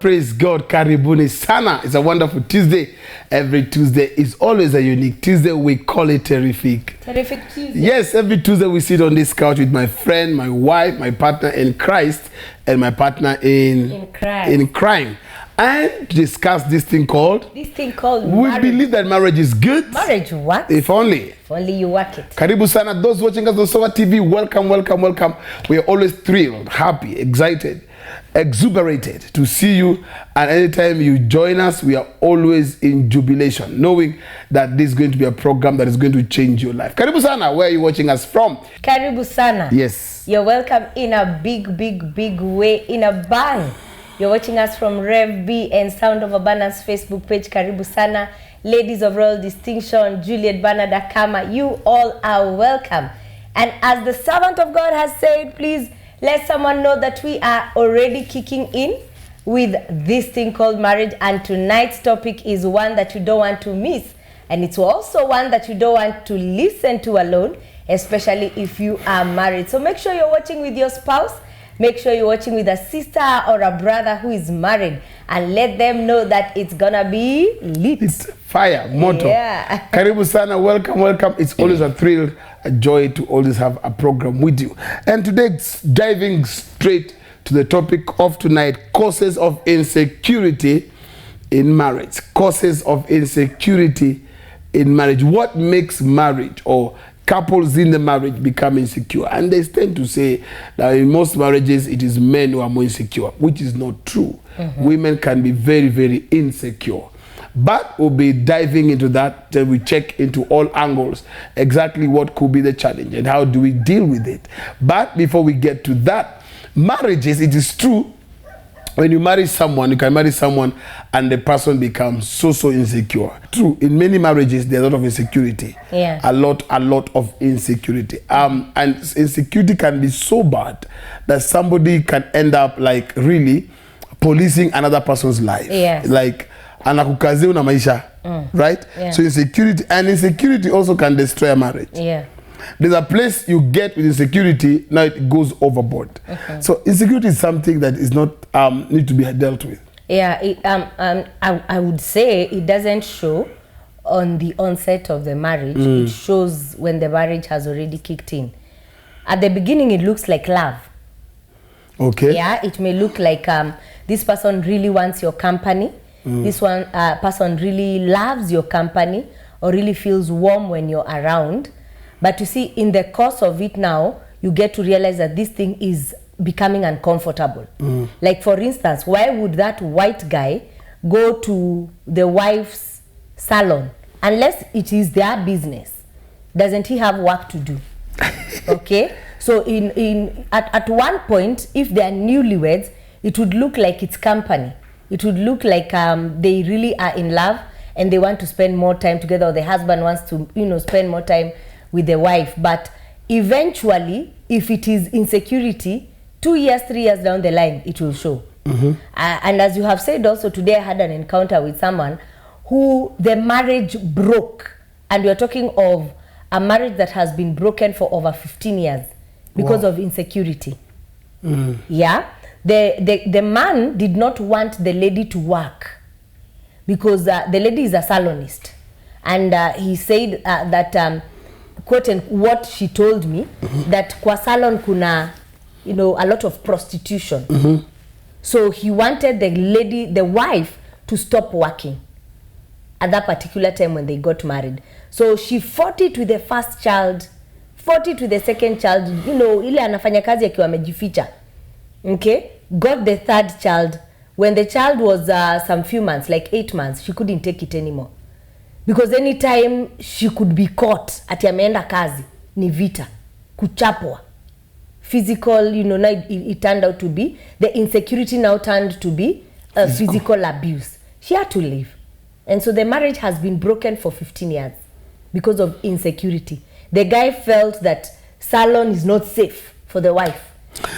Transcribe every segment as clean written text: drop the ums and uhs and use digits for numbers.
Praise God, karibuni sana. It's a wonderful Tuesday. Every Tuesday is always a unique Tuesday. We call it terrific. Terrific Tuesday. Yes, every Tuesday we sit on this couch with my friend, my wife, my partner in Christ, and my partner in crime. And discuss this thing called marriage. We believe that marriage is good. Marriage works. If only. If only you work it. Karibu sana. Those watching us on SOA TV, welcome, welcome, welcome. We are always thrilled, happy, excited, exuberated to see you. And anytime you join us, we are always in jubilation, knowing that this is going to be a program that is going to change your life. Karibu sana. Where are you watching us from? Karibu sana. Yes. You're welcome in a big way, in a bang. You're watching us from Rev B and Sound of Abundance Facebook page. Karibu sana. Ladies of Royal Distinction, Juliet Bernard Kama, you all are welcome. And as the servant of God has said, please let someone know that we are already kicking in with this thing called marriage. And tonight's topic is one that you don't want to miss. And it's also one that you don't want to listen to alone, especially if you are married. So make sure you're watching with your spouse. Make sure you're watching with a sister or a brother who is married, and let them know that it's gonna be lit. It's fire, motto. Yeah. Karibu sana, welcome, welcome. It's always a thrill, a joy to always have a program with you. And today, diving straight to the topic of tonight, causes of insecurity in marriage. Causes of insecurity in marriage. What makes marriage or couples in the marriage become insecure? And they tend to say that in most marriages it is men who are more insecure, which is not true. Women can be very, very insecure. But we'll be diving into that till we check into all angles exactly what could be the challenge and how do we deal with it. But before we get to that, marriages, it is true, when you marry someone, you can marry someone and the person becomes so insecure. True, in many marriages, there's a lot of insecurity. Yeah. A lot of insecurity. And insecurity can be so bad that somebody can end up like really policing another person's life. Yes. Like, anakukazia una maisha, right? Yeah. So insecurity also can destroy a marriage. Yeah. There's a place you get with insecurity, now it goes overboard. So insecurity is something that is not need to be dealt with. Yeah, I would say it doesn't show on the onset of the marriage. It shows when the marriage has already kicked in. At the beginning, it looks like love. Okay. Yeah, it may look like this person really wants your company. This person really loves your company or really feels warm when you're around. But you see, in the course of it now, you get to realize that this thing is becoming uncomfortable. Like, for instance, why would that white guy go to the wife's salon unless it is their business? Doesn't he have work to do? Okay? So at one point, if they are newlyweds, it would look like it's company. It would look like they really are in love and they want to spend more time together, or the husband wants to, spend more time with the wife. But eventually, if it is insecurity, 2 years, 3 years down the line, it will show. And as you have said also, today I had an encounter with someone who the marriage broke. And we're talking of a marriage that has been broken for over 15 years because of insecurity. Yeah. The man did not want the lady to work because the lady is a salonist. And he said that quote and what she told me, that kwa salon kuna a lot of prostitution. So he wanted the wife to stop working at that particular time when they got married. So she fought it with the first child, fought it with the second child, ile anafanya kazi akiwa amejificha. Okay, got the third child. When the child was some few months, like 8 months, she couldn't take it anymore. Because anytime she could be caught ati ameenda kazi, ni vita, kuchapwa, physical, now it turned out to be, the insecurity now turned to be physical abuse. She had to leave. And so the marriage has been broken for 15 years because of insecurity. The guy felt that salon is not safe for the wife.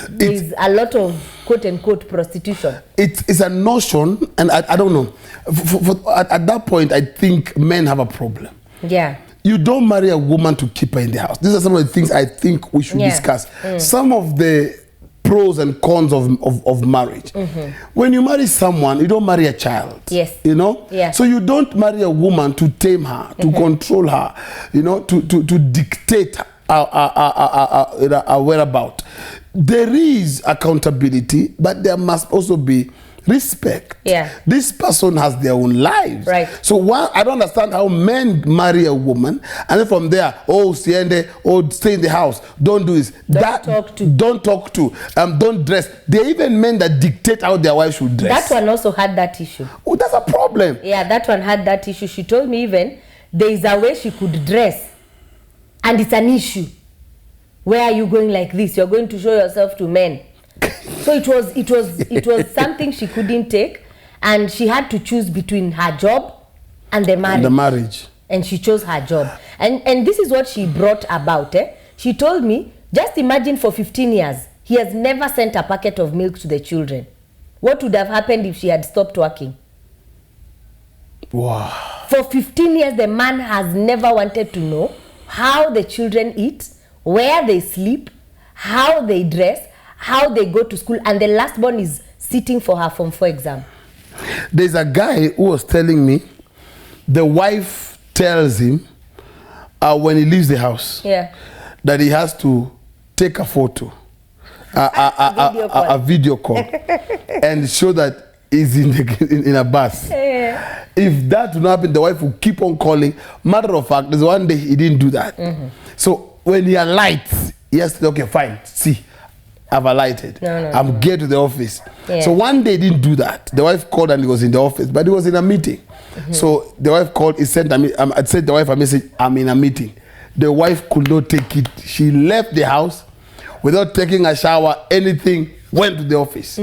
There's a lot of quote-unquote prostitution. It's a notion, and I don't know. At that point, I think men have a problem. Yeah. You don't marry a woman to keep her in the house. These are some of the things I think we should discuss. Some of the pros and cons of marriage. When you marry someone, you don't marry a child. Yes. You know? Yeah. So you don't marry a woman to tame her, to control her, you know, to dictate our whereabouts. There is accountability, but there must also be respect. Yeah. This person has their own lives. Right. So I don't understand how men marry a woman and then from there, siende, stay in the house, don't do this. Don't talk to. Don't talk to. Don't dress. There are even men that dictate how their wives should dress. That one also had that issue. Oh, that's a problem. Yeah, that one had that issue. She told me even there is a way she could dress, and it's an issue. Where are you going like this? You're going to show yourself to men. So it was something she couldn't take, and she had to choose between her job and the marriage. And she chose her job. And this is what she brought about. She told me, just imagine for 15 years, he has never sent a packet of milk to the children. What would have happened if she had stopped working? Wow. For 15 years, the man has never wanted to know how the children eat, where they sleep, how they dress, how they go to school, and the last born is sitting for her Form 4 exam. There's a guy who was telling me the wife tells him when he leaves the house that he has to take a photo, a video call and show that he's in a bus. Yeah. If that would not happen, the wife will keep on calling. Matter of fact, there's one day he didn't do that. So when he alights, he has to say, okay, fine, see, I've alighted. I'm getting to the office. Yeah. So one day he didn't do that. The wife called and he was in the office, but he was in a meeting. So the wife called, he sent I sent the wife a message, I'm in a meeting. The wife could not take it. She left the house without taking a shower, anything, went to the office.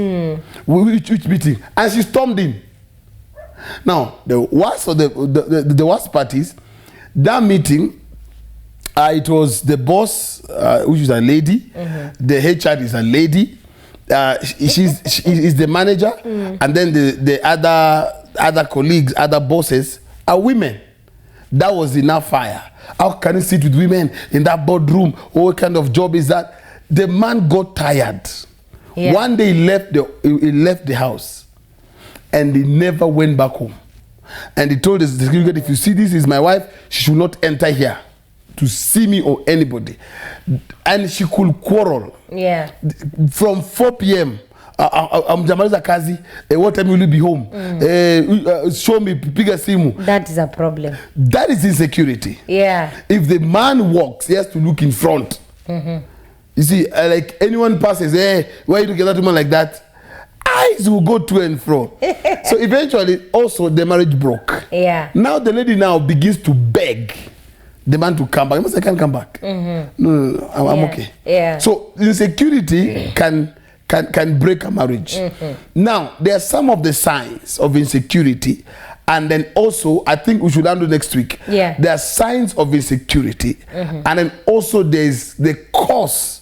Which meeting? And she stormed in. Now, the worst part is, that meeting, it was the boss, which is a lady, the HR is a lady, she's the manager, and then the other colleagues, other bosses are women. That was enough fire. How can you sit with women in that boardroom? What kind of job is that? The man got tired. Yeah. One day he left the house, and he never went back home. And he told the security, if you see this is my wife, she should not enter here to see me or anybody. And she could quarrel. Yeah. From 4 p.m. Jamaliza kazi, what time will you be home? Show me, piga simu. That is a problem. That is insecurity. Yeah. If the man walks, he has to look in front. You see, like anyone passes, why you look at that woman like that? Eyes will go to and fro. So eventually, also the marriage broke. Yeah. Now the lady now begins to beg the man to come back. He must say, I can't come back. No, I'm okay. Yeah. So insecurity can break a marriage. Now, there are some of the signs of insecurity, and then also, I think we should handle next week. Yeah. There are signs of insecurity, and then also there's the cause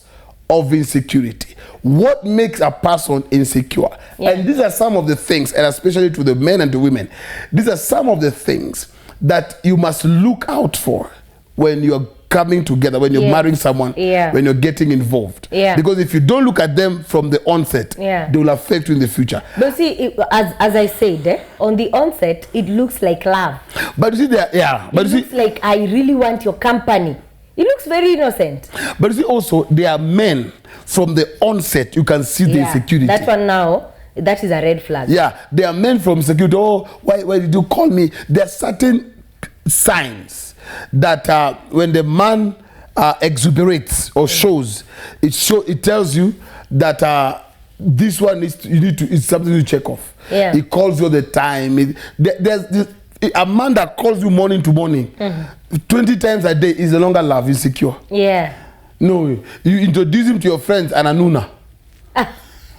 of insecurity. What makes a person insecure? Yeah. And these are some of the things, and especially to the men and the women, these are some of the things that you must look out for when you're coming together, when you're marrying someone, when you're getting involved. Because if you don't look at them from the onset, they will affect you in the future. But see, as I said, on the onset, it looks like love. But you see, but it looks like I really want your company. It looks very innocent. But you see, also, there are men from the onset, you can see the insecurity. That one now, that is a red flag. Yeah, there are men from security. Oh, why did you call me? There are certain signs that when the man exuberates or shows, it tells you that this one is something to check off. Yeah. He calls you all the time. There's a man that calls you morning to morning 20 times a day is no longer love, insecure. Yeah. No, you introduce him to your friends and Anuna.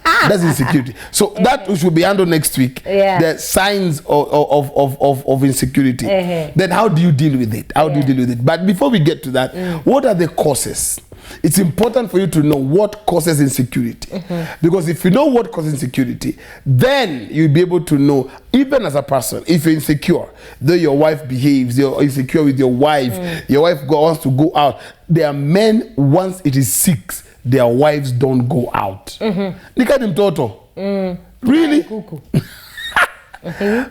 That's insecurity. So that should be handled next week. Yeah. The signs of insecurity. Then how do you deal with it? How do you deal with it? But before we get to that, what are the causes? It's important for you to know what causes insecurity. Because if you know what causes insecurity, then you'll be able to know, even as a person, if you're insecure, though your wife behaves, you're insecure with your wife, your wife wants to go out. There are men, once it is 6, their wives don't go out. Nikadi mtoto. Really?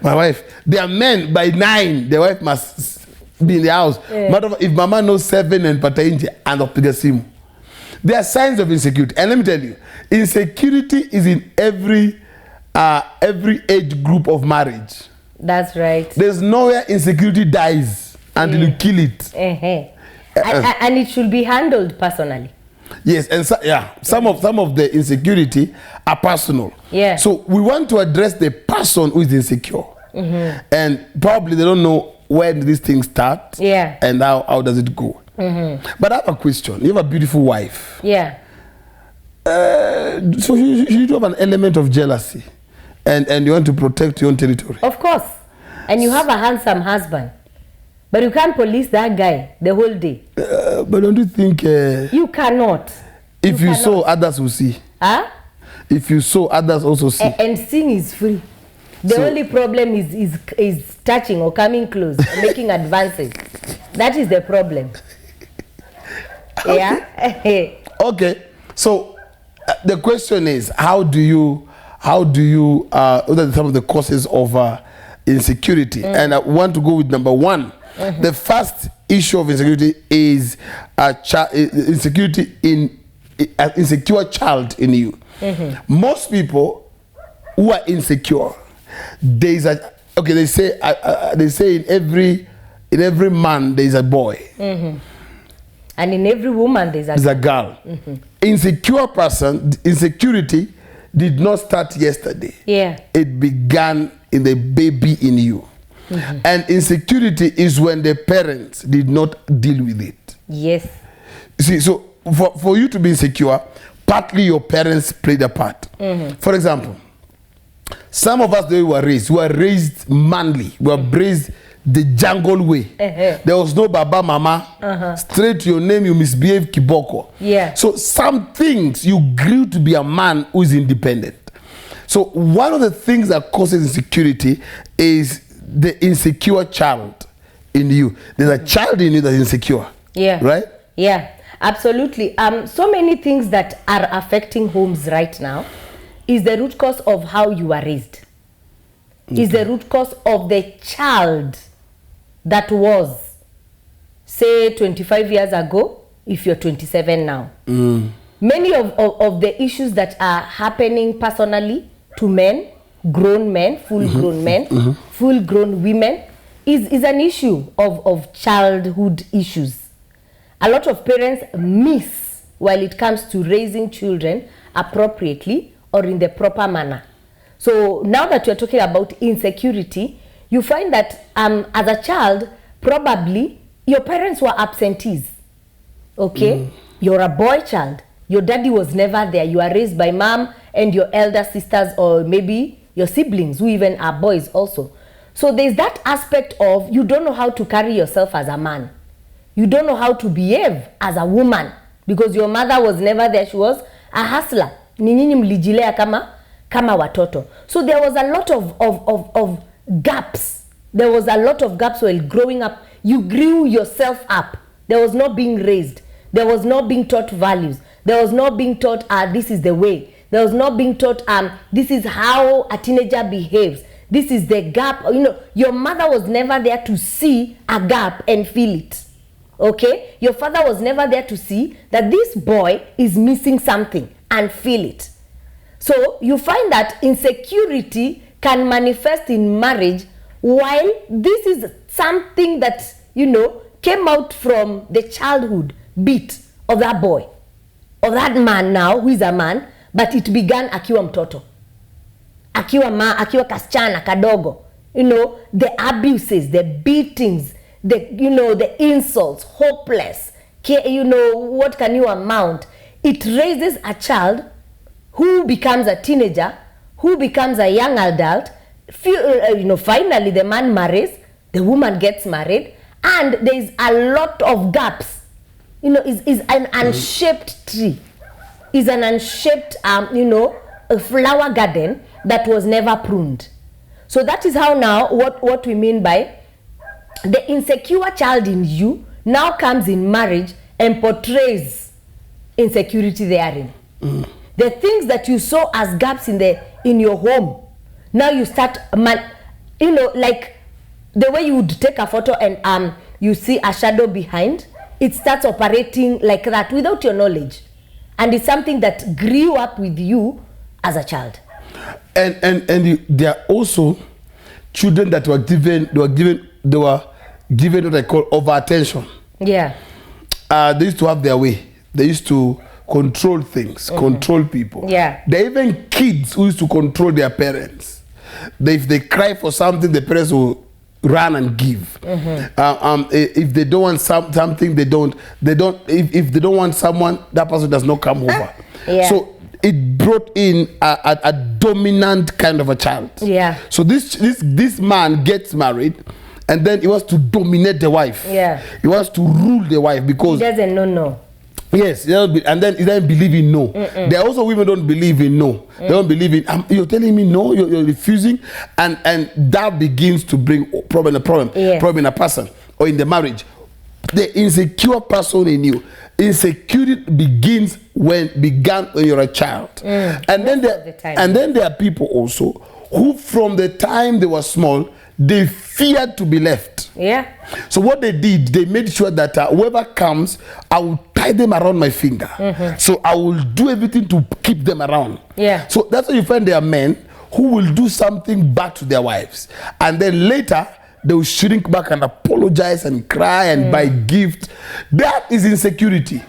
My wife, there are men by 9, the wife must be in the house. Matter of, if mama knows 7 and pata inje and opiga simu. There are signs of insecurity, and let me tell you, insecurity is in every age group of marriage. That's right. There's nowhere insecurity dies until you kill it. And it should be handled personally. Yes, and some of the insecurity are personal. Yeah. So we want to address the person who is insecure, and probably they don't know when this thing starts. Yeah. And how does it go? But I have a question. You have a beautiful wife. Yeah. So you do have an element of jealousy, and you want to protect your own territory. Of course. And you have a handsome husband. But you can't police that guy the whole day. But don't you think... you cannot. If you sow, others will see. Huh? If you sow, others also see. And seeing is free. The only problem is touching or coming close, or making advances. That is the problem. Yeah? Okay. So the question is, how do you what are some of the causes of insecurity? And I want to go with number 1. The first issue of insecurity is insecurity in an insecure child in you. Most people who are insecure, they say in every man there is a boy, and in every woman there's a girl. Insecure person, insecurity did not start yesterday. Yeah, it began in the baby in you. And insecurity is when the parents did not deal with it. Yes. See, so for you to be insecure, partly your parents played a part. For example, some of us, we were raised manly. We were raised the jungle way. There was no baba, mama. Straight to your name, you misbehave, kiboko. Yeah. So some things, you grew to be a man who is independent. So one of the things that causes insecurity is the insecure child in you. There's a child in you that's insecure. Yeah. Right? Yeah, absolutely. So many things that are affecting homes right now is the root cause of how you are raised. Is the root cause of the child that was, say, 25 years ago, if you're 27 now. Many of the issues that are happening personally to men, grown men, full-grown men, full-grown women, is an issue of childhood issues. A lot of parents miss while it comes to raising children appropriately or in the proper manner. So now that we're talking about insecurity, you find that as a child, probably your parents were absentees. Okay? You're a boy child. Your daddy was never there. You are raised by mom and your elder sisters, or maybe your siblings who even are boys also. So there's that aspect of you don't know how to carry yourself as a man. You don't know how to behave as a woman because your mother was never there. She was a hustler. Ni nyinyi mlijilea kama watoto. So there was a lot of gaps. There was a lot of gaps while growing up. You grew yourself up. There was not being raised. There was not being taught values. There was not being taught this is the way. There was not being taught this is how a teenager behaves. This is the gap. You know, your mother was never there to see a gap and feel it. Okay? Your father was never there to see that this boy is missing something and feel it. So you find that insecurity can manifest in marriage, while this is something that, you know, came out from the childhood bit of that boy, of that man now, who is a man, but it began akiwa mtoto. Akiwa kasichana kadogo. You know, the abuses, the beatings, the insults, hopeless. You know, what can you amount? It raises a child who becomes a teenager, who becomes a young adult. Finally the man marries, the woman gets married, and there is a lot of gaps. You know, is an unshaped tree. Is an unshaped, a flower garden that was never pruned. So that is how now, what we mean by the insecure child in you now comes in marriage and portrays insecurity therein. The things that you saw as gaps in your home, now you start, like the way you would take a photo and you see a shadow behind, it starts operating like that without your knowledge, and it's something that grew up with you as a child. And there are also children that were given what I call over attention. Yeah. They used to have their way. They used to control things, control people. Yeah. There are even kids who used to control their parents. If they cry for something, the parents will run and give. If they don't want something, they don't. If they don't want someone, that person does not come over. Yeah. So it brought in a dominant kind of a child. Yeah. So this man gets married, and then he wants to dominate the wife. Yeah. He wants to rule the wife because he doesn't know no. Yes, and then he doesn't believe in no. There are also women don't believe in no. They don't believe in you're telling me no, you're refusing, and that begins to bring problem in a person or in the marriage. The insecure person in you, insecurity began when you're a child, and then there are people also who from the time they were small, they feared to be left. Yeah. So what they did, they made sure that whoever comes, I will tie them around my finger. So I will do everything to keep them around. Yeah. So that's why you find there are men who will do something bad to their wives, and then later they will shrink back and apologize and cry and buy gifts. That is insecurity.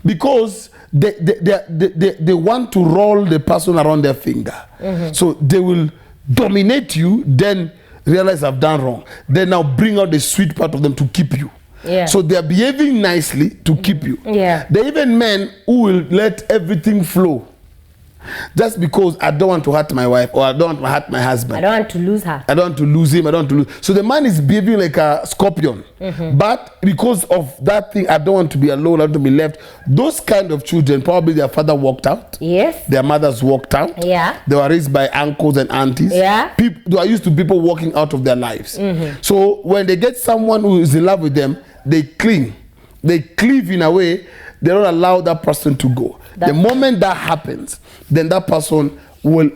Because they want to roll the person around their finger. So they will dominate you, then realize I've done wrong. Then now bring out the sweet part of them to keep you. Yeah. So they are behaving nicely to keep you. Yeah. There are even men who will let everything flow. Just because I don't want to hurt my wife or I don't want to hurt my husband. I don't want to lose her. I don't want to lose him. I don't want to lose. So the man is behaving like a scorpion. But because of that thing, I don't want to be alone. I want to be left. Those kind of children, probably their father walked out. Yes. Their mothers walked out. Yeah. They were raised by uncles and aunties. Yeah. They are used to people walking out of their lives. So when they get someone who is in love with them, they cling. They cleave in a way. They don't allow that person to go. The moment that happens, then that person will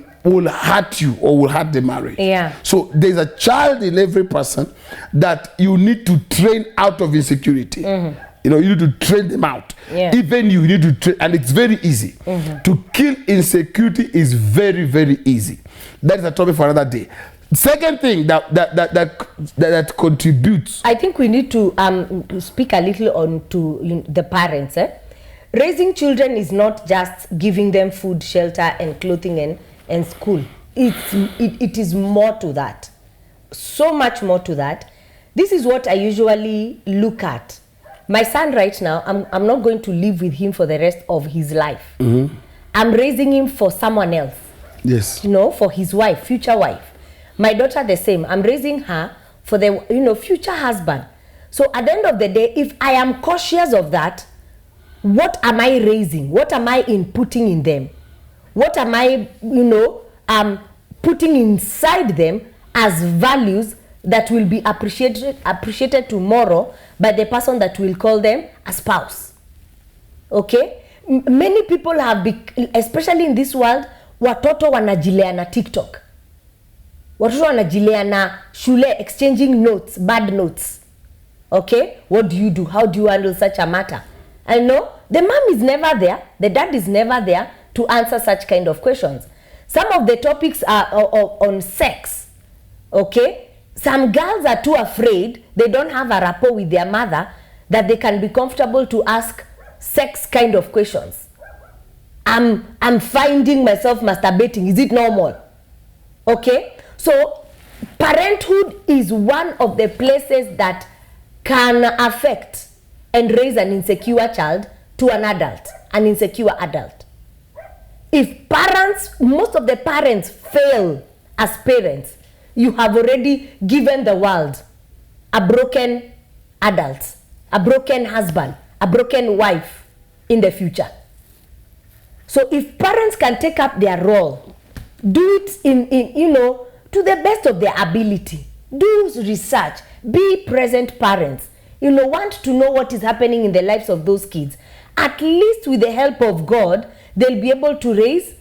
hurt you or will hurt the marriage. Yeah. So there's a child in every person that you need to train out of insecurity. You need to train them out. Yeah. Even you need to train, and it's very easy. To kill insecurity is very, very easy. That is a topic for another day. Second thing that contributes. I think we need to speak a little on to the parents. Raising children is not just giving them food, shelter, and clothing and school. It is more to that. So much more to that. This is what I usually look at. My son right now, I'm not going to live with him for the rest of his life. I'm raising him for someone else. Yes. For his wife, future wife. My daughter the same. I'm raising her for the future husband. So at the end of the day, if I am cautious of that, what am I raising? What am I inputting in them? What am I, putting inside them as values that will be appreciated tomorrow by the person that will call them a spouse? Okay? Many people have, especially in this world, watoto wanajileana TikTok. Watoto wanajileana shule, exchanging notes, bad notes. Okay? What do you do? How do you handle such a matter? I know the mom is never there, the dad is never there to answer such kind of questions. Some of the topics are on sex. Okay? Some girls are too afraid, they don't have a rapport with their mother that they can be comfortable to ask sex kind of questions. I'm finding myself masturbating. Is it normal? Okay? So parenthood is one of the places that can affect and raise an insecure child to an adult, an insecure adult. If parents, most of the parents fail as parents, you have already given the world a broken adult, a broken husband, a broken wife in the future. So if parents can take up their role, do it in to the best of their ability, do research, be present parents, want to know what is happening in the lives of those kids, at least with the help of God, they'll be able to raise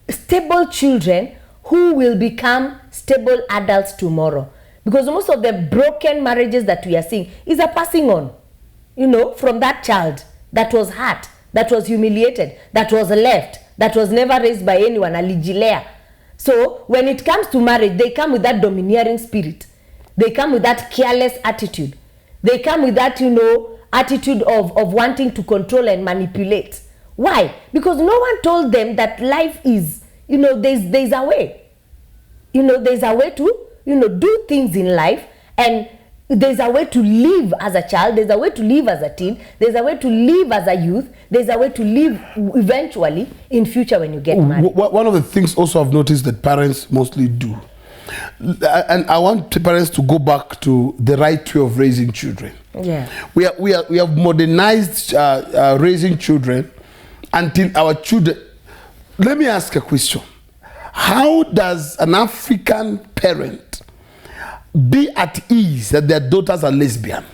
stable children who will become stable adults tomorrow. Because most of the broken marriages that we are seeing is a passing on, from that child that was hurt, that was humiliated, that was left, that was never raised by anyone, alijilea. So when it comes to marriage, they come with that domineering spirit. They come with that careless attitude. They come with that, attitude of wanting to control and manipulate. Why? Because no one told them that life is, there's a way. There's a way to, do things in life, and there's a way to live as a child, there's a way to live as a teen, there's a way to live as a youth, there's a way to live eventually in future when you get married. One of the things also I've noticed that parents mostly do, and I want parents to go back to the right way of raising children. Yeah. We have modernized raising children until our children. Let me ask a question. How does an African parent be at ease that their daughters are lesbian?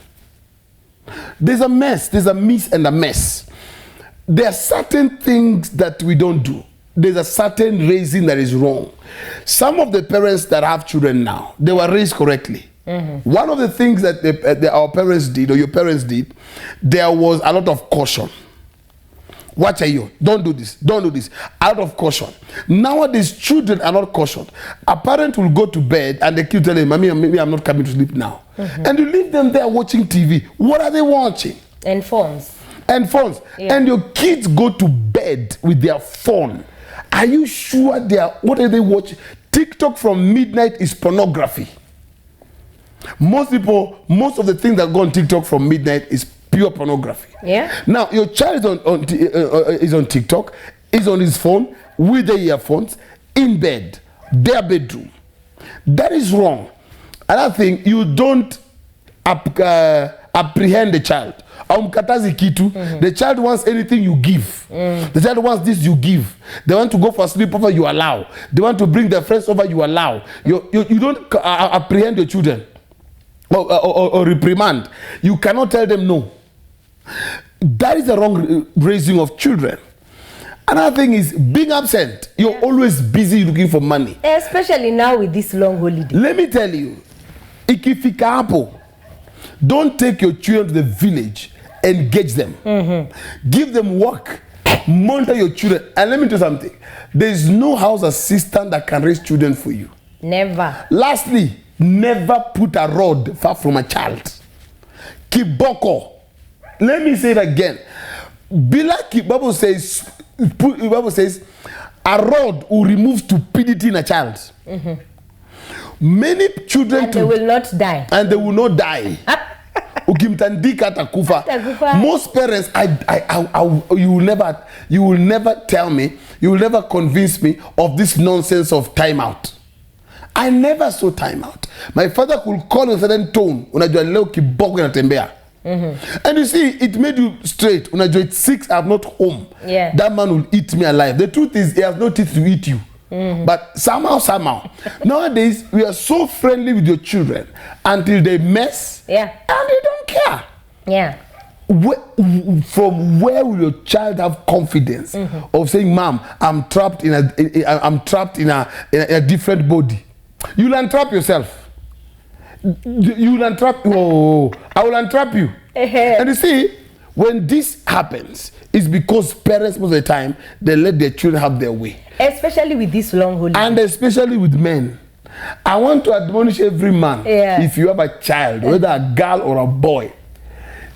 There's a mess, there's a miss and a mess. There are certain things that we don't do. There's a certain raising that is wrong. Some of the parents that have children now, they were raised correctly. One of the things that our parents did, or your parents did, there was a lot of caution. Watch you, don't do this, don't do this, out of caution. Nowadays, children are not cautioned. A parent will go to bed and the kid tell him, Mommy, I'm not coming to sleep now. And you leave them there watching TV. What are they watching? And phones. Yeah. And your kids go to bed with their phone. Are you sure what are they watching? TikTok from midnight is pornography. Most of the things that go on TikTok from midnight is pure pornography. Yeah. Now your child is on TikTok, is on his phone with the earphones in bed, their bedroom. That is wrong. Another thing, you don't apprehend the child. The child wants anything, you give. The child wants this, you give. They want to go for a sleepover, you allow. They want to bring their friends over, you allow. You don't apprehend your children or reprimand. You cannot tell them no. That is the wrong raising of children. Another thing is being absent. You're always busy looking for money. Especially now with this long holiday. Let me tell you, ikifika hapo, don't take your children to the village, engage them. Give them work, monitor your children. And let me tell you something, there is no house assistant that can raise children for you. Never. Lastly, never put a rod far from a child. Kiboko. Let me say it again. Bible says a rod will remove stupidity in a child. Many children they will not die. And they will not die. Ukimtandika atakufa. Most parents, you will never tell me, you will never convince me of this nonsense of timeout. I never saw timeout. My father could call in a certain tone. Unajua leo kiboko inatembea. And you see, it made you straight. Unajua it's 6, I'm not home. Yeah. That man will eat me alive. The truth is, he has no teeth to eat you. But somehow, nowadays, we are so friendly with your children until they mess. Yeah. And they don't care. Yeah. From where will your child have confidence of saying, Mom, I'm trapped in a different body? You'll entrap yourself. You will entrap. Oh, I will entrap you. And you see, when this happens, it's because parents most of the time they let their children have their way. Especially with this long holiday. And especially with men. I want to admonish every man, if you have a child, whether a girl or a boy,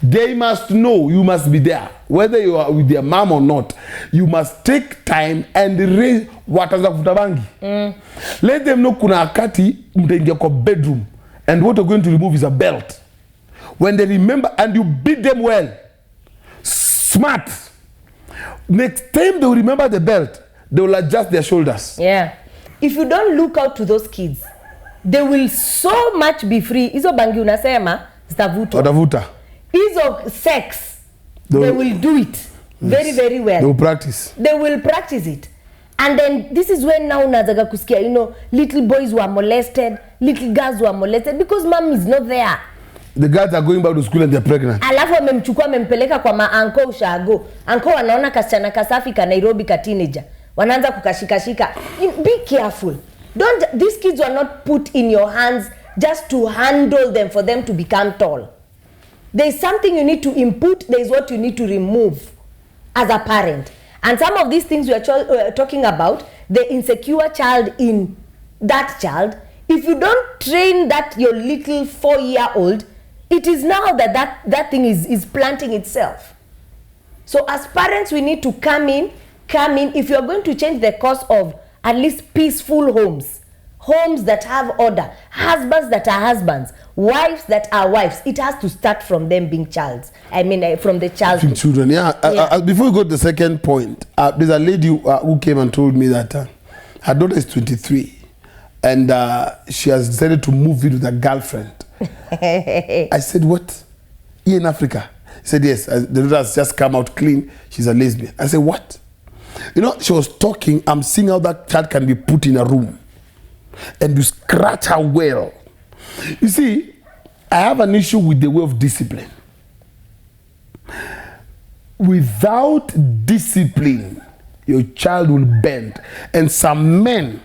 they must know you must be there. Whether you are with their mom or not, you must take time and raise wataza kutabangi. Let them know kuna akati mtaingia kwa bedroom. And what you're going to remove is a belt. When they remember, and you beat them well, smart. Next time they will remember the belt, they will adjust their shoulders. Yeah. If you don't look out to those kids, they will so much be free. Hizo bangi unasema zitavutwa. Watavuta. Hizo sex, they will do it very, very well. They will practice. They will practice it. And then this is when now unazaga kusikia, little boys were molested, little girls were molested because mom is not there. The girls are going back to school and they're pregnant. Alafu amemchukua amempeleka kwa maanko ushago. Anko wanaona kasichana kasafi ka Nairobi ka teenager. Wanaanza kukashika. Be careful. These kids were not put in your hands just to handle them for them to become tall. There is something you need to input, there is what you need to remove as a parent. And some of these things we are talking about, the insecure child in that child, if you don't train that your little 4-year-old, it is now that thing is planting itself. So as parents, we need to come in. If you're going to change the course of at least peaceful homes that have order, husbands that are husbands, wives that are wives, it has to start from them being childs. From the childhood. Children, before we go to the second point, there's a lady who came and told me that her daughter is 23 and she has decided to move in with a girlfriend. I said, what? Here in Africa? He said, yes. The daughter has just come out clean. She's a lesbian. I said, what? You know, she was talking. I'm seeing how that child can be put in a room and you scratch her well. You see, I have an issue with the way of discipline. Without discipline, your child will bend. And some men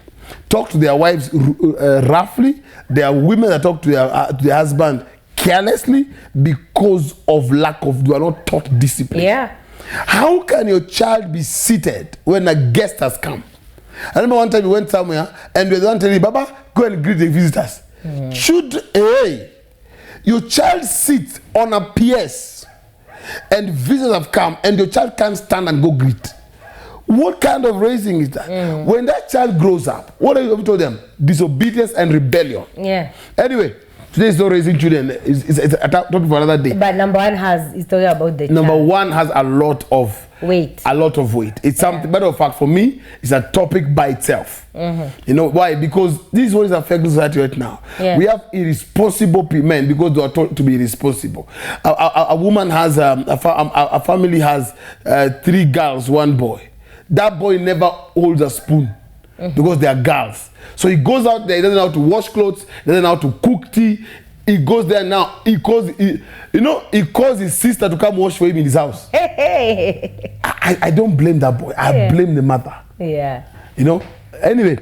talk to their wives roughly. There are women that talk to their husband carelessly because of they are not taught discipline. Yeah. How can your child be seated when a guest has come? I remember one time we went somewhere and we were the one telling Baba, go and greet the visitors. Should your child sit on a PS and visitors have come and your child can't stand and go greet? What kind of raising is that? When that child grows up, what have you told them? Disobedience and rebellion. Yeah. Anyway, today is not raising children. It's a topic for another day. But number one is talking about the Number child. one has a lot of weight. It's something, matter of fact, for me, it's a topic by itself. You know why? Because this is what is affecting society right now. Yeah. We have irresponsible men because they are taught to be irresponsible. A woman has a family has 3 girls, 1 boy. That boy never holds a spoon because they are girls. So he goes out there, he doesn't know how to wash clothes, he doesn't know how to cook tea. He goes there now, he calls his sister to come wash for him in his house. I don't blame that boy. I blame the mother. Yeah. You know? Anyway,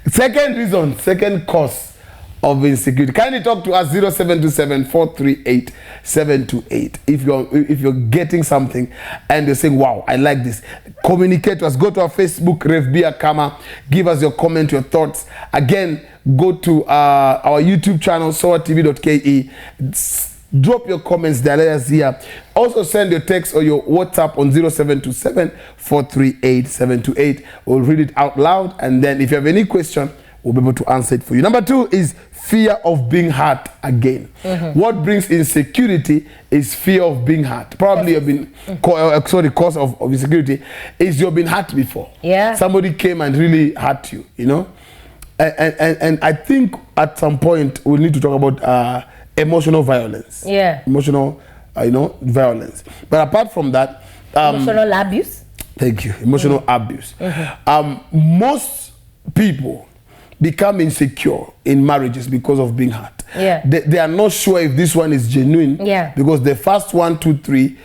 second cause of insecurity. Kindly talk to us 0727-438-728. If you're getting something and you're saying, wow, I like this, communicate to us. Go to our Facebook, Revbia Kama. Give us your comment, your thoughts. Again, go to our YouTube channel, SOATV.ke. Drop your comments there. Let us hear. Also send your text or your WhatsApp on 0727-438-728. We'll read it out loud, and then if you have any question, we'll be able to answer it for you. Number 2 is fear of being hurt again. What brings insecurity is fear of being hurt. Probably you've been cause of insecurity is you've been hurt before. Yeah. Somebody came and really hurt you, you know. And I think at some point we need to talk about emotional violence. Yeah. Emotional, violence. But apart from that, emotional abuse. Thank you. Emotional abuse. Most people become insecure in marriages because of being hurt. Yeah. They are not sure if this one is genuine. Yeah. Because the first 1, 2, 3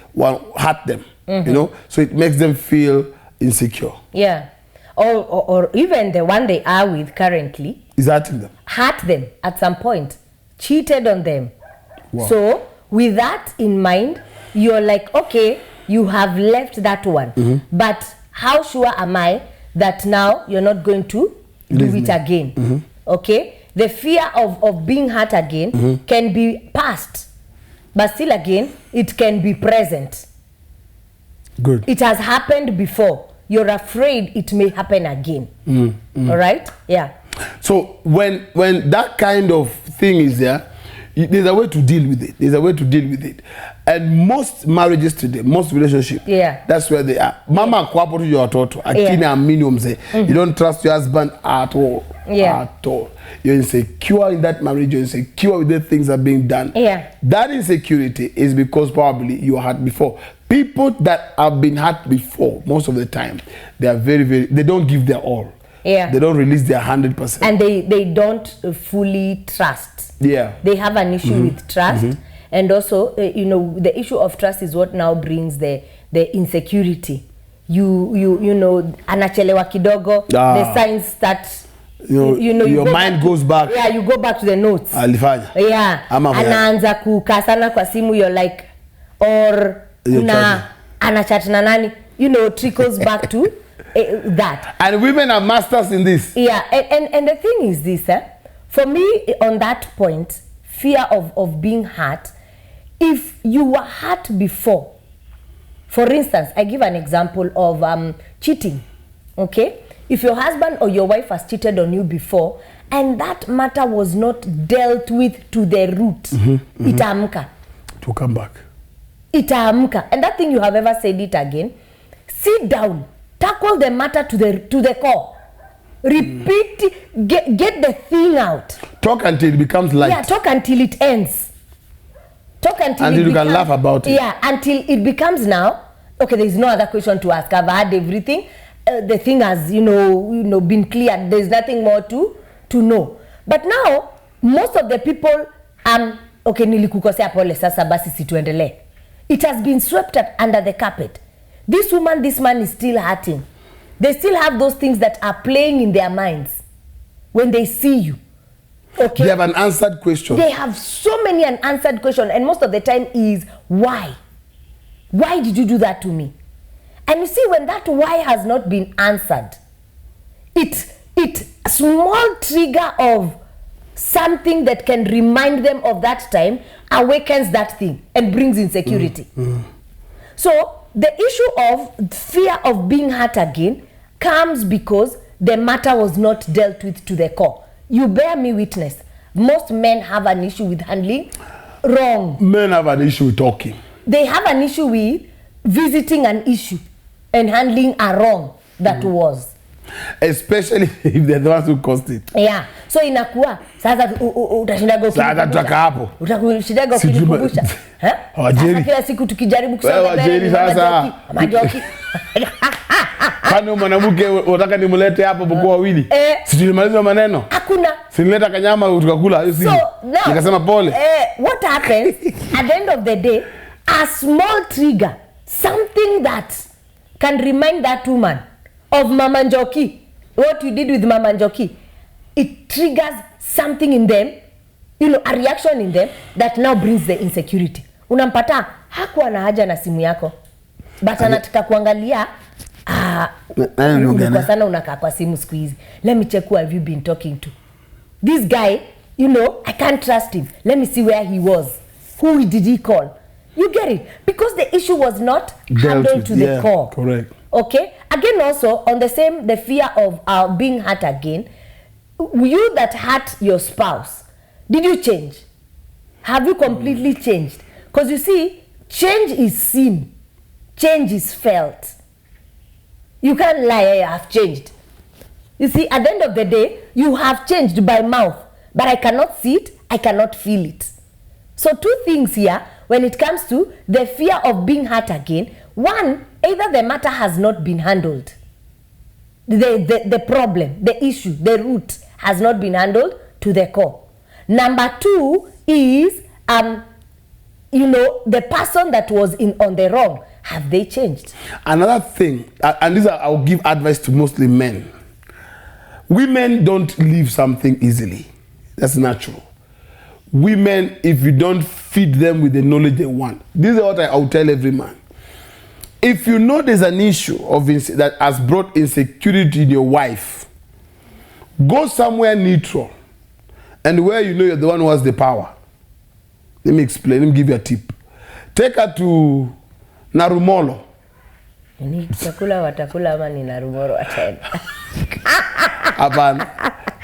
hurt them. You know, so it makes them feel insecure. Yeah. Or even the one they are with currently is hurting them. Hurt them at some point. Cheated on them. Wow. So with that in mind, you're like, okay, you have left that one. But how sure am I that now you're not going to do it again? Okay? The fear of being hurt again can be past. But still again, it can be present. Good. It has happened before. You're afraid it may happen again. All right? Yeah. So when that kind of thing is there, there's a way to deal with it. And most marriages today, most relationships, that's where they are. Mama kwapo to your toto. Akina minimum say you don't trust your husband at all. At all. You're insecure in that marriage, you're insecure with the things that are being done. That insecurity is because probably you were hurt before. People that have been hurt before, most of the time, they are they don't give their all. They don't release their 100%. And they don't fully trust. They have an issue with trust. And also, you know, the issue of trust is what now brings the insecurity. You know, anachelewa kidogo, the signs start, you know, your mind goes back. Yeah, you go back to the notes. Alifanya. Yeah. Anaanza kukasana kwa simu, you're like, or anachat na nani, you know, trickles back to that. And women are masters in this. Yeah, and the thing is this, for me, on that point, fear of being hurt, if you were hurt before, for instance, I give an example of cheating, okay? If your husband or your wife has cheated on you before, and that matter was not dealt with to the root, itaamka. To come back. Itaamka. And that thing, you have ever said it again, sit down, tackle the matter to the core. Repeat, get the thing out. Talk until it becomes light. Yeah, talk until it ends. Talk until you can laugh about it. Yeah, until it becomes now, okay, there is no other question to ask. I've had everything. The thing has, you know, been cleared. There's nothing more to know. But now, most of the people, okay, nilikukosea pole, sasa basi situendelee. It has been swept up under the carpet. This woman, this man is still hurting. They still have those things that are playing in their minds when they see you. Okay? They have an unanswered question. They have so many unanswered questions, and most of the time is, why? Why did you do that to me? And you see, when that why has not been answered, it small trigger of something that can remind them of that time awakens that thing and brings insecurity. So the issue of fear of being hurt again comes because the matter was not dealt with to the core. You bear me witness. Most men have an issue with handling wrong. Men have an issue with talking. They have an issue with visiting an issue and handling a wrong that was. Especially if they're the ones who caused it. Yeah. So inakuwa sasa utashindaga sasa tutaka hapo. Utashindaga kunikumbusha. Wajeri. Kila siku tukijaribu kusema wajeri sasa. Majoki. Kama mwanamke unataka nimlete hapo boko wawili. Si tulimaliza maneno? Hakuna. Sinileta kanyama tukakula hiyo siku. Nikasema pole. What happens at the end of the day, a small trigger, something that can remind that woman of Mama Njoki, what you did with Mama Njoki, it triggers something in them, you know, a reaction in them that now brings the insecurity. Unampata hakuwa na haja na simu yako, but anataka kuangalia kwa sana unakaa kwa simu siku hizi. Let me check who have you been talking to. This guy, you know, I can't trust him. Let me see where he was. Who did he call? You get it? Because the issue was not handled to the core. Correct. Okay? Again, also, on the same, the fear of being hurt again, you that hurt your spouse, did you change? Have you completely changed? Because you see, change is seen. Change is felt. You can't lie, I have changed. You see, at the end of the day, you have changed by mouth, but I cannot see it, I cannot feel it. So two things here, when it comes to the fear of being hurt again. One, either the matter has not been handled. The problem, the issue, the root has not been handled to the core. Number two is, you know, the person that was on the wrong, have they changed? Another thing, and this I'll give advice to mostly men. Women don't leave something easily. That's natural. Women, if you don't feed them with the knowledge they want. This is what I'll tell every man. If you know there's an issue of that has brought insecurity in your wife, go somewhere neutral and where you know you're the one who has the power. Let me explain. Let me give you a tip. Take her to Narumolo. Ni chakula watakula ama ni Narumolo ataenda. Hapana.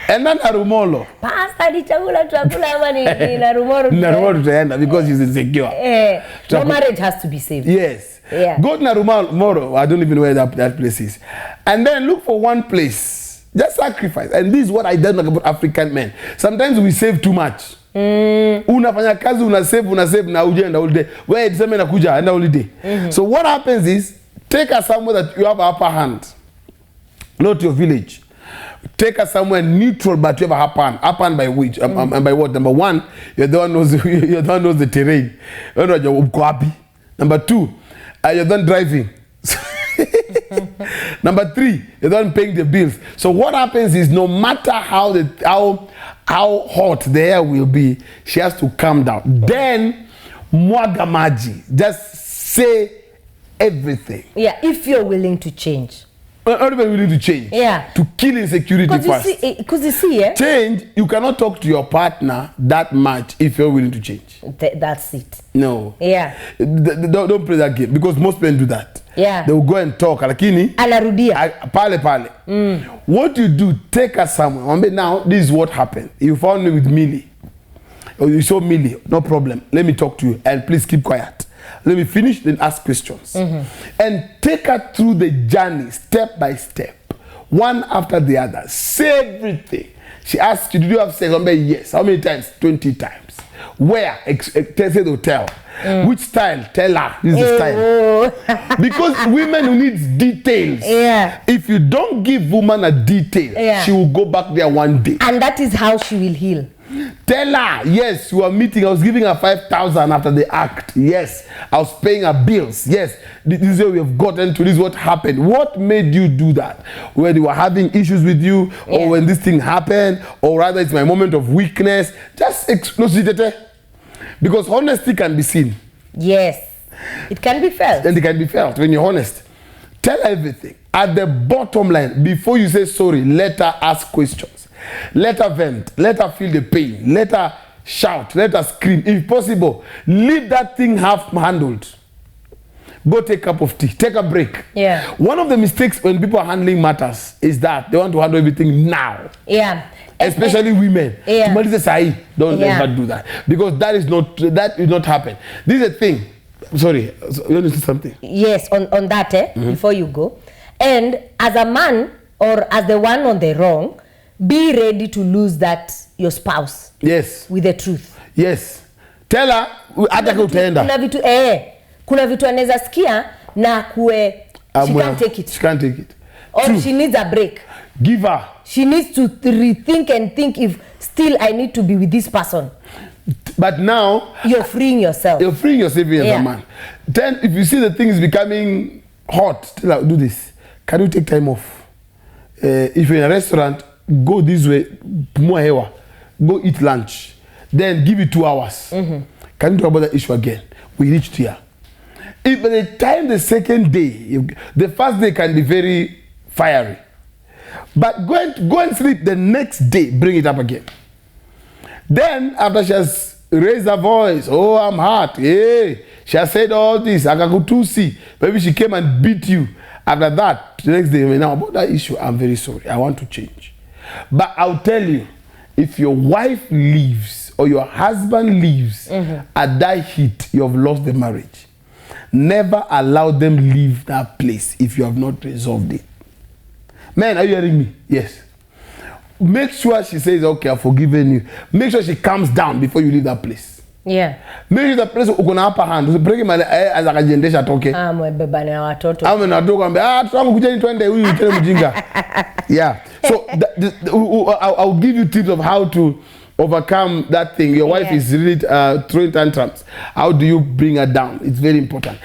Enda Narumolo. Pasta ni chakula tutakula ama ni Narumolo. Narumolo tutaenda because she's insecure. No marriage has to be saved. Yes. Yeah. Go to Narumolo. I don't even know where that place is. And then look for one place. Just sacrifice. And this is what I don't know about African men. Sometimes we save too much. Unafanya kazi unasave na ujenda holiday. Where diseme nakuja enda holiday. So what happens is take her somewhere that you have upper hand. Not your village. Take her somewhere neutral, but you have a happen by which? And by what? Number one, you're the one knows you're the one knows the terrain. Number two, you're the one driving. Number three, you're the one paying the bills. So what happens is, no matter how hot the air will be, she has to calm down. Then mwaga maji, just say everything. Yeah, if you're willing to change. Everybody willing to change. Yeah. To kill insecurity first. Because you see, yeah. Change, you cannot talk to your partner that much if you're willing to change. That's it. No. Yeah. Don't play that game, because most men do that. Yeah. They will go and talk. Lakini. Anarudia. Pale. What you do, take her somewhere. Now, this is what happened. You found me with Millie. Or you saw Millie. No problem. Let me talk to you. And please keep quiet. Let me finish, then ask questions. And take her through the journey, step by step, one after the other. Say everything. She asks you, did you have sex? Yes. How many times? 20 times. Where? Say the hotel. Which style? Tell her. This is the style. Because women who need details. Yeah. If you don't give woman a detail, she will go back there one day. And that is how she will heal. Tell her, yes, you are meeting. I was giving her 5,000 after the act. Yes, I was paying her bills. Yes, this is where we have gotten to. This is what happened. What made you do that? When they were having issues with you, or when this thing happened, or rather it's my moment of weakness. Just explosive, because honesty can be seen. Yes, it can be felt. And it can be felt when you're honest. Tell everything. At the bottom line, before you say sorry, let her ask questions. Let her vent. Let her feel the pain. Let her shout. Let her scream. If possible, leave that thing half handled. Go take a cup of tea. Take a break. Yeah. One of the mistakes when people are handling matters is that they want to handle everything now. Yeah. Especially women. Yeah. Don't ever do that, because that will not happen. This is a thing. Sorry, you want to say something? Yes, on that, before you go. And as a man, or as the one on the wrong, be ready to lose that your spouse. Yes. With the truth. Yes. Tell her hata utaenda. Kuna vitu anaweza sikia na kuwe she can't take it. She can't take it. Or true. She needs a break. Give her. She needs to rethink and think, if still I need to be with this person. But now you're freeing yourself. You're freeing yourself as a man. Then if you see the thing is becoming hot, tell her, do this. Can you take time off? If you're in a restaurant, go this way, go eat lunch, then give it 2 hours. Can you talk about that issue again? We reached here. If by the time the second day, the first day can be very fiery, but go and sleep the next day, bring it up again. Then after she has raised her voice, oh, I'm hot, hey, she has said all this, akakutusi, maybe she came and beat you. After that, the next day, now about that issue, I'm very sorry, I want to change. But I'll tell you, if your wife leaves or your husband leaves at that heat, you have lost the marriage. Never allow them leave that place if you have not resolved it. Man, are you hearing me? Yes. Make sure she says, okay, I've forgiven you. Make sure she calms down before you leave that place. Yeah. Make sure that place uko na upper hand. Usipeleke mali as akajiendesha toke. Mwebeba na watoto. Na watoto ambe, tuangu kujeni twende huyu tena mjinga. Yeah. So I'll give you tips of how to overcome that thing. Your wife is really throwing tantrums. How do you bring her down? It's very important.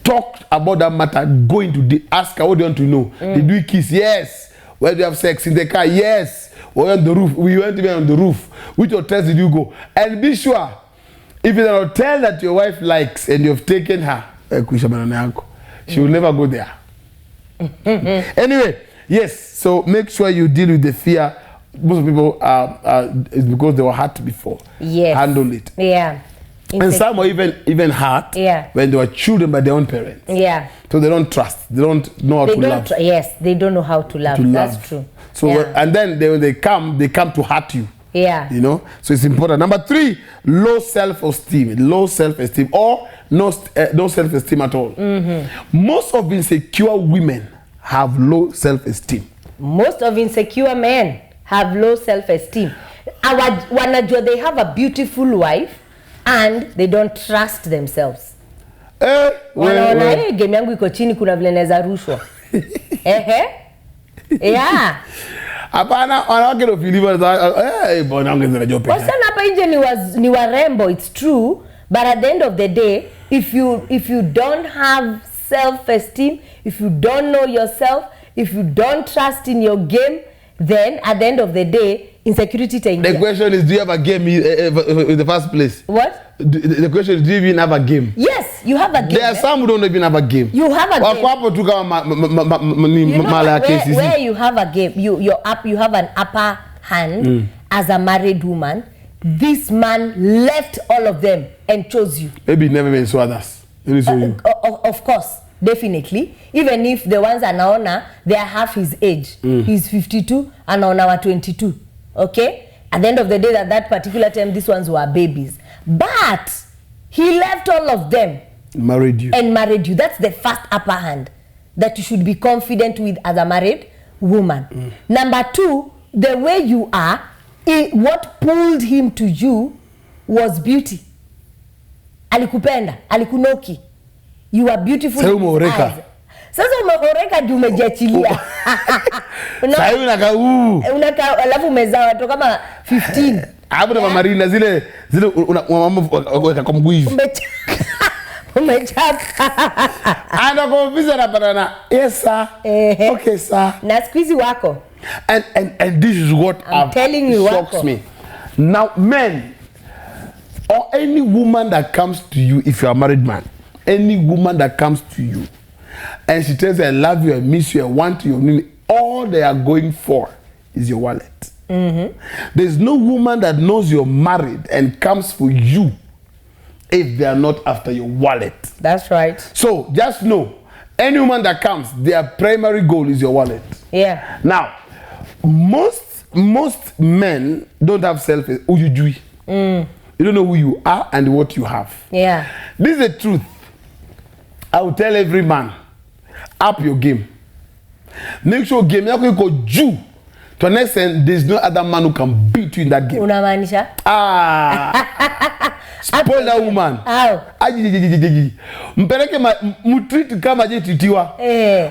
Talk about that matter. Go into ask her, what do you want to know? Did we kiss? Yes. Where do you have sex? In the car? Yes. Or on the roof? We went to be on the roof. Which hotels did you go? And be sure, if it's an hotel that your wife likes and you've taken her, she will never go there. Anyway, yes. So make sure you deal with the fear. Most people it's because they were hurt before. Yes. Handle it. Yeah. And some are even hurt when they were children by their own parents. Yeah. So they don't trust. They don't know how to love. Yes, they don't know how to love. That's true. So and then when they come to hurt you. Yeah. You know. So it's important. Number 3, low self-esteem. Low self-esteem or no self-esteem at all. Most of insecure women have low self-esteem. Most of insecure men have low self-esteem. Wanajua they have a beautiful wife and they don't trust themselves. Wanaona game yangu iko chini, kuna vile naweza rushwa. Yeah. Hapana, wanawake ndio filiva bwana ongeza job. Wasichana hapa nje ni warembo, it's true, but at the end of the day, if you don't have self-esteem, if you don't know yourself, if you don't trust in your game, then at the end of the day, insecurity itaingia. The question is, do you have a game in the first place? What? The question is, do you even have a game? Yes, you have a game. There are some who don't even have a game. You have a game. Hapo tu kama where you have a game, you have an upper hand as a married woman. This man left all of them and chose you. Maybe never even saw others. Of course, definitely. Even if the ones anaona, they are half his age. He's 52, anaona wa 22. Okay? At the end of the day, at that particular time, these ones were babies. But he left all of them. Married you. And married you. That's the first upper hand that you should be confident with as a married woman. Number two, the way you are, what pulled him to you was beauty. Alikupenda, alikunoki. You are beautiful. Sasa umehoreka. Sasa umehoreka juu umejiachilia. Sasa unaka alafu umezaa watu kama 15. Hapo na Marina zile unaweka kwa mguu hivi. Umechapa. Ana confisa na banana. Yes sir. Okay sir. Na squeeze wako. And this is what I'm telling you shocks me. Now men or any woman that comes to you, if you are a married man, any woman that comes to you and she tells you I love you, I miss you, I want you, all they are going for is your wallet. There's no woman that knows you're married and comes for you if they are not after your wallet. That's right. So just know, any woman that comes, their primary goal is your wallet. Yeah. Now, most men don't have self-esteem. You don't know who you are and what you have. Yeah. This is the truth. I will tell every man, up your game. Make sure game yako iko juu. To an extent, there's no other man who can beat you in that game. Unamaanisha? Spoil that woman. How? Mpeleke mtreat kama je titiwa.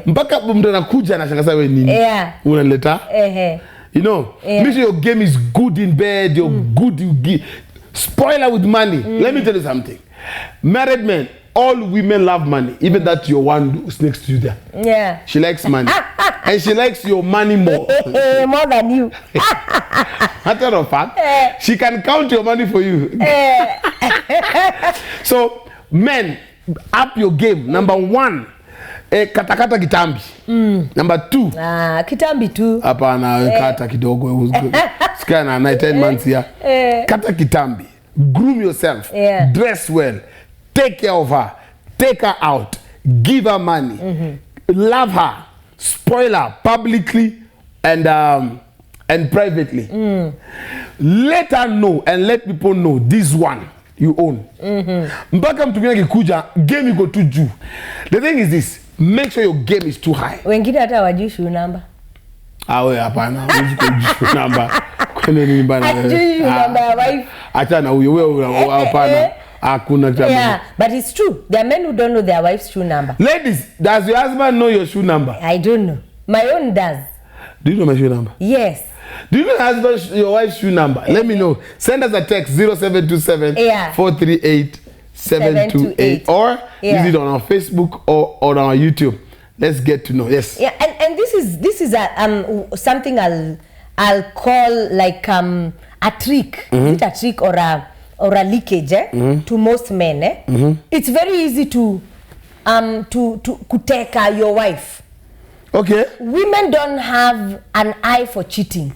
Mpaka mtu anakuja anashangaa wewe nini? Unaleta? You know, make sure your game is good in bed, you're good, you give. Spoil her with money. Let me tell you something. Married men, all women love money. Even that your one who's next to you there. Yeah. She likes money. And she likes your money more. More than you. Matter of fact, she can count your money for you. So, men, up your game. Number one, katakata kitambi. Number two. Kitambi tu. Hapana, kata kidogo. Skana 9 months here. Kata kitambi. Groom yourself. Dress well. Take care of her. Take her out. Give her money. Love her. Spoil her publicly and privately. Let her know and let people know this one you own. Mpaka mtu mwingine akikuja, game iko too juu. The thing is this, make sure your game is too high. Wengine hata hawajui shoe number. Wewe hapana, hujui shoe number. Kwa nini bana? Hajui shoe number ya wife. Acha na huyo wewe hapana. Yeah, but it's true. There are men who don't know their wife's shoe number. Ladies, does your husband know your shoe number? I don't know. My own does. Do you know my shoe number? Yes. Do you know your wife's shoe number? Let me know. Send us a text 0727 438 728 or use it on our Facebook or on our YouTube. Let's get to know. Yes. Yeah, and this is a something I'll call like a trick. Is it a trick or a leakage to most men? It's very easy to take your wife. Okay. Women don't have an eye for cheating.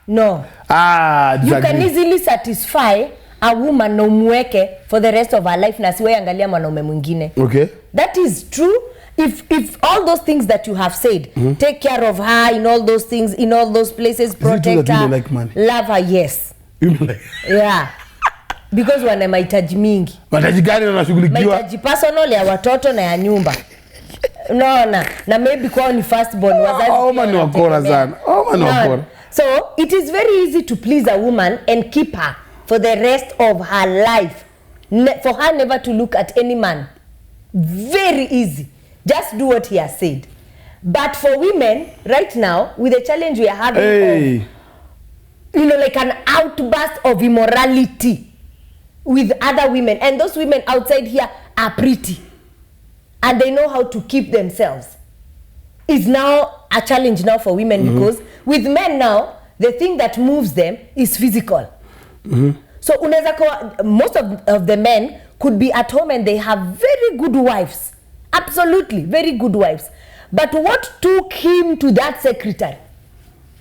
No. You can easily satisfy a woman na umweke for the rest of her life na siwe angalia mwanaume mwingine. Okay. That is true. If all those things that you have said, take care of her in all those things, in all those places, protect her, like money? Love her, yes. Like yeah. Because wana mahitaji mingi. Mahitaji gani unashughulikiwa? Mahitaji personal ya watoto na ya nyumba. Unaona, na maybe kwa ni first born wazazi. Mani wakora sana. Mani wakora. So, it is very easy to please a woman and keep her for the rest of her life. For her never to look at any man. Very easy. Just do what he has said. But for women, right now, with the challenge we are having, Hey. of, you know, like an outburst of immorality with other women. And those women outside here are pretty. And they know how to keep themselves. It's now a challenge now for women because with men now, the thing that moves them is physical. So most of the men could be at home and they have very good wives. Absolutely, very good wives. But what took him to that secretary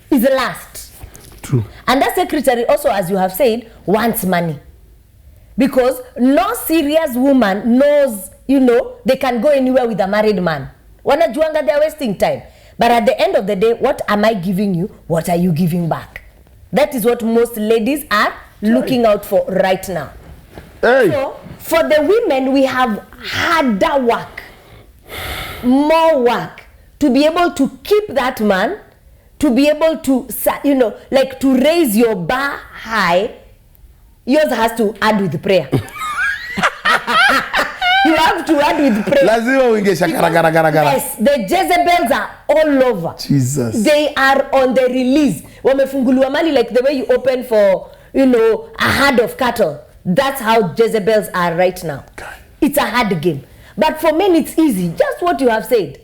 is lust. True. And that secretary also, as you have said, wants money. Because no serious woman knows, you know, they can go anywhere with a married man. Wanajuanga, they're wasting time. But at the end of the day, what am I giving you? What are you giving back? That is what most ladies are looking out for right now. Hey. So, for the women, we have harder work, more work to be able to keep that man, to be able to, you know, like to raise your bar high. Yours has to add with prayer. You have to add with prayer. Yes, the Jezebels are all over. Jesus. They are on the release. Wamefunguliwa mali, like the way you open for, you know, a herd of cattle. That's how Jezebels are right now. It's a hard game. But for men, it's easy. Just what you have said.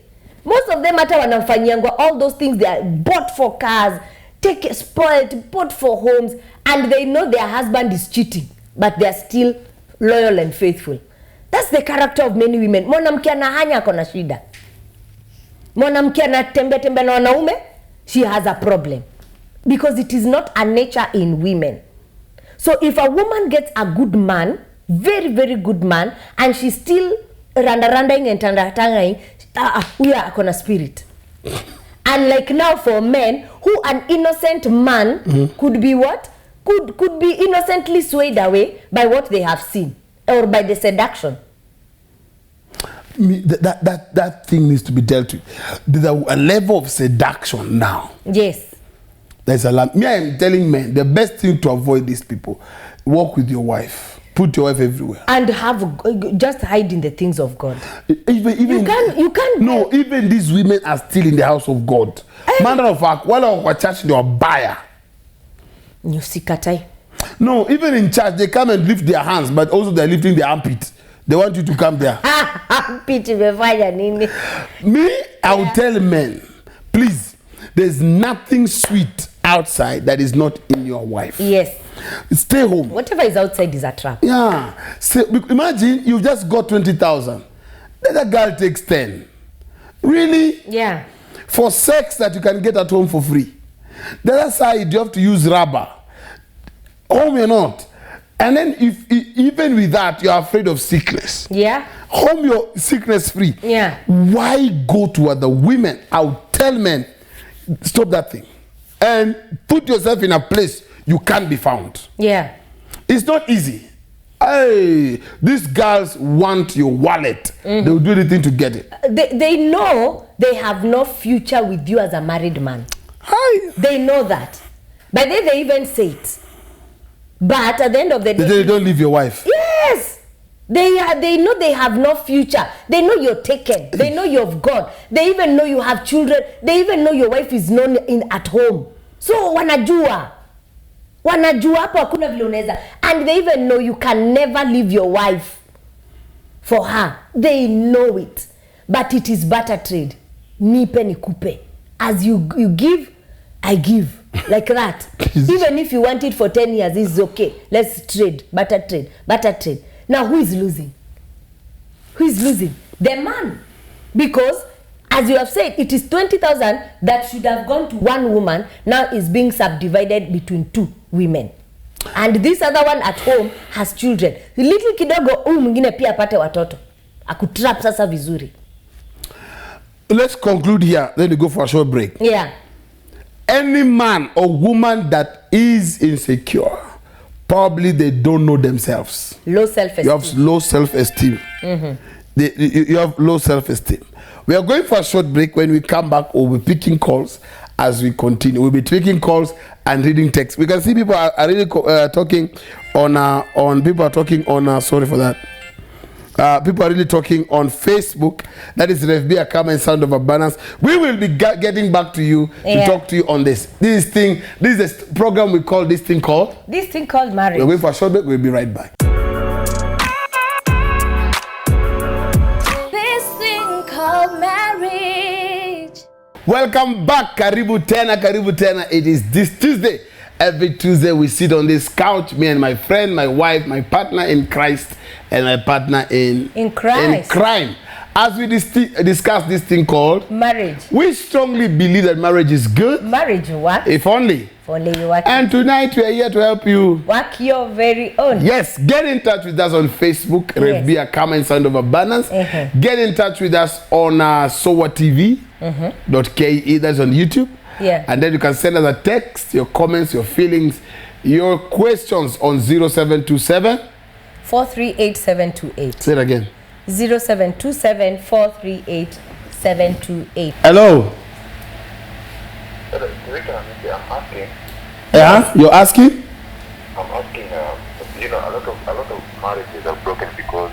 Most of them hata wanafanyangwa all those things. They are bought for cars, spoiled, bought for homes, and they know their husband is cheating, but they are still loyal and faithful. That's the character of many women. Mwanamke anahanya akona shida. Mwanamke anatembea na wanaume, she has a problem. Because it is not a nature in women. So if a woman gets a good man, very, very good man, and she's still randing and tangatanging, we are akona spirit. And like now for men, who an innocent man could be what? Could be innocently swayed away by what they have seen. Or by the seduction. That thing needs to be dealt with. There's a level of seduction now. Yes. There's a lot. Me, I am telling men, the best thing to avoid these people, walk with your wife. Put your wife everywhere. And just hide in the things of God. Even you can't. No, even these women are still in the house of God. Matter of fact, while I church, they are buyer. You see, Katai. No, even in church, they come and lift their hands, but also they're lifting their armpit. They want you to come there. Me, I will tell men, please, there's nothing sweet outside that is not in your wife. Yes. Stay home. Whatever is outside is a trap. Yeah. So, imagine you've just got 20,000. The other girl takes 10. Really? Yeah. For sex that you can get at home for free. The other side, you have to use rubber. Home you're not. And then if even with that, you're afraid of sickness. Yeah. Home you're sickness free. Yeah. Why go to other women? I'll tell men, stop that thing. And put yourself in a place you can't be found. Yeah. It's not easy. Hey, these girls want your wallet. They'll do anything to get it. They know they have no future with you as a married man. Hi. They know that. But then they even say it. But at the end of the day, they don't leave your wife. Yes. They know they have no future. They know you're taken. They know you've gone. They even know you have children. They even know your wife is known at home. So wanajua hapo hakuna vile unaweza. And they even know you can never leave your wife for her. They know it. But it is barter trade. Nipe nikupe. As you give, I give. Like that. Even if you want it for 10 years, it's okay. Let's trade. Barter trade. Now, who is losing? Who is losing? The man. Because, as you have said, it is 20,000 that should have gone to one woman, now is being subdivided between two women. And this other one at home has children. Little kidogo, huyu mwingine pia apate watoto. Akutrap sasa vizuri. Let's conclude here. Then we go for a short break. Yeah. Any man or woman that is insecure, probably they don't know themselves. Low self-esteem. You have low self-esteem. You have low self-esteem. We are going for a short break. When we come back, we'll be picking calls as we continue. We'll be taking calls and reading text. We can see people are really talking on people are talking on sorry for that. People are really talking on Facebook. That is Revbia Come and Sound of Abundance. We will be getting back to you to talk to you on this. This is the program we call this thing called? This thing called marriage. We're waiting for a short break. We'll be right back. This thing called marriage. Welcome back. Karibu tena, Karibu tena. It is this Tuesday. Every Tuesday we sit on this couch, me and my friend, my wife, my partner in Christ, and my partner in crime. As we discuss this thing called marriage. We strongly believe that marriage is good. Marriage works. If only. If only you work. And tonight we are here to help you work your very own. Yes, get in touch with us on Facebook, Revbia Come and Sound of Abundance. Get in touch with us on SOA TV .ke. That's on YouTube. Yeah. And then you can send us a text, your comments, your feelings, your questions on 0727 438728. Say it again. 0727 438728. Hello. I'm asking. Yeah, you're asking? I'm asking. A lot of marriages are broken because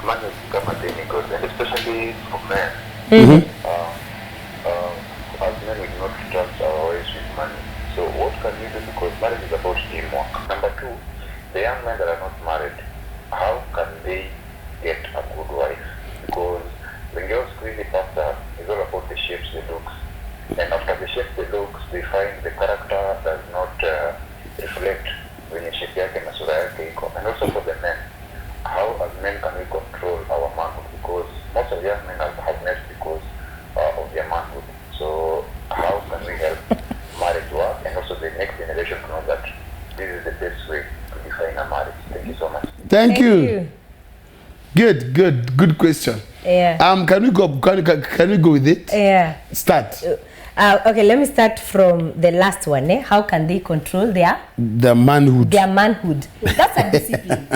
money has become a demigod, and especially for men. As men, we do not trust our wives with money. So what can we do? Because marriage is about teamwork. Number two, the young men that are not married, how can they get a good wife? Because the girls really pastor is all about the shapes, the looks. And after the shape, the looks, they find the character does not reflect when you shape yake na sura yake iko. And also for the men, how as men can we control our manhood? Because most of the young men have messed because of their manhood. So how can we help marriage work and also the next generation to know that this is the best way to define a marriage? Thank you so much. Thank you. Good question. Yeah. Can we go with it? Yeah. Start. Okay, let me start from the last one. How can they control their manhood? Their manhood. That's a discipline.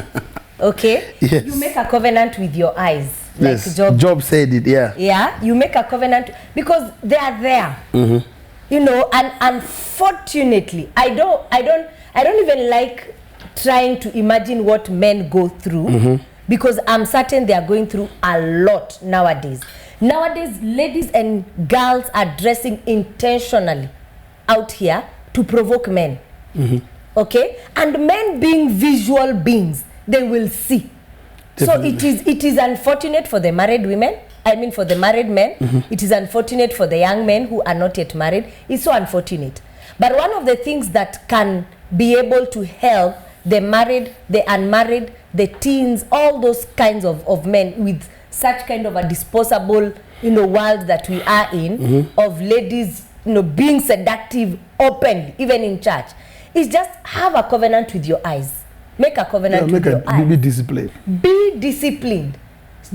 Okay? Yes. You make a covenant with your eyes. Yes. Like Job said it, yeah. Yeah, you make a covenant because they are there. You know, and unfortunately, I don't even like trying to imagine what men go through because I'm certain they are going through a lot nowadays. Nowadays, ladies and girls are dressing intentionally out here to provoke men. Okay? And men being visual beings, they will see. Definitely. So it is unfortunate for the married women. I mean for the married men. It is unfortunate for the young men who are not yet married. It's so unfortunate. But one of the things that can be able to help the married, the unmarried, the teens, all those kinds of men with such kind of a disposable, world that we are in, of ladies, being seductive openly, even in church, is just have a covenant with your eyes. Make a covenant with your eyes. Be disciplined. Be disciplined.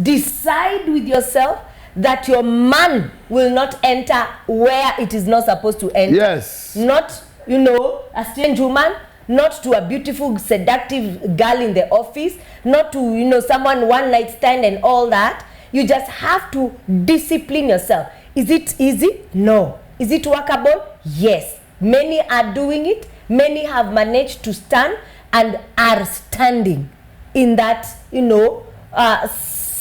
Decide with yourself that your man will not enter where it is not supposed to enter. Yes. Not, a strange woman, not to a beautiful, seductive girl in the office, not to, someone one night stand and all that. You just have to discipline yourself. Is it easy? No. Is it workable? Yes. Many are doing it. Many have managed to stand and are standing in that,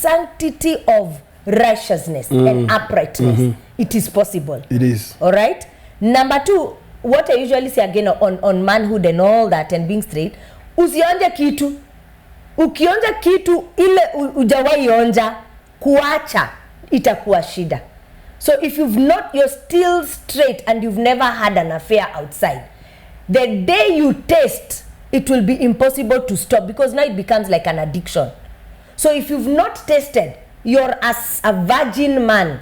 sanctity of righteousness and uprightness. It is possible. It is. All right? Number two, what I usually say again on manhood and all that and being straight, usionje kitu. Ukionja kitu ile ujawahi onja, kuacha itakuwa shida. So if you're still straight and you've never had an affair outside, the day you taste, it will be impossible to stop because now it becomes like an addiction. So if you've not tasted, you're as a virgin man,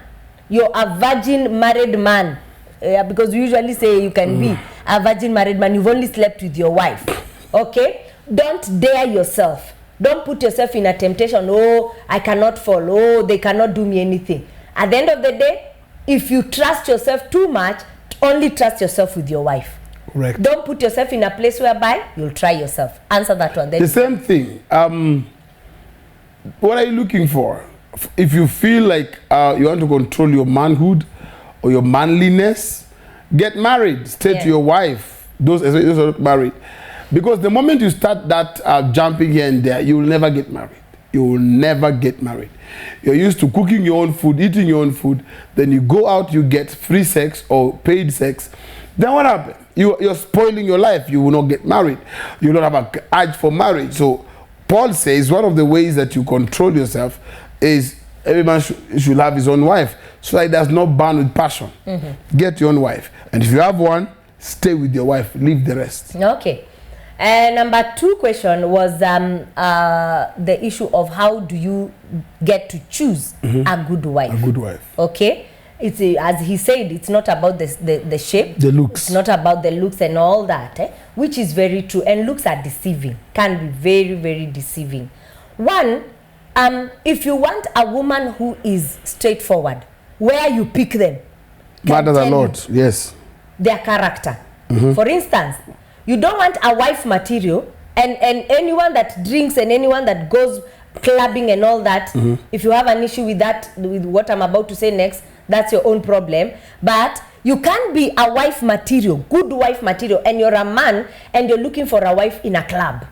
you're a virgin married man, because we usually say you can be a virgin married man, you've only slept with your wife. Okay? Don't dare yourself. Don't put yourself in a temptation. Oh, I cannot fall. Oh, they cannot do me anything. At the end of the day, if you trust yourself too much, only trust yourself with your wife. Correct. Don't put yourself in a place whereby you'll try yourself. Answer that one. Then the same thing. What are you looking for? If you feel like you want to control your manhood or your manliness, get married. Stay to your wife. Those are not married. Because the moment you start that jumping here and there, you will never get married. you will never get married. You're used to cooking your own food, eating your own food, then you go out, you get free sex or paid sex. Then what happens? You're spoiling your life. You will not get married. You will not have an urge for marriage. So Paul says one of the ways that you control yourself is every man should have his own wife, so that he does not burn with passion. Get your own wife. And if you have one, stay with your wife. Leave the rest. Okay. And number 2 question was the issue of how do you get to choose a good wife? A good wife. Okay. It's as he said, it's not about the shape, the looks. It's not about the looks and all that, which is very true. And looks are deceiving, can be very, very deceiving. One, if you want a woman who is straightforward, where you pick them matters a lot. Yes. Their character. For instance, you don't want a wife material, and anyone that drinks and anyone that goes clubbing and all that. If you have an issue with that, with what I'm about to say next, that's your own problem. But you can't be a wife material, good wife material, and you're a man and you're looking for a wife in a club.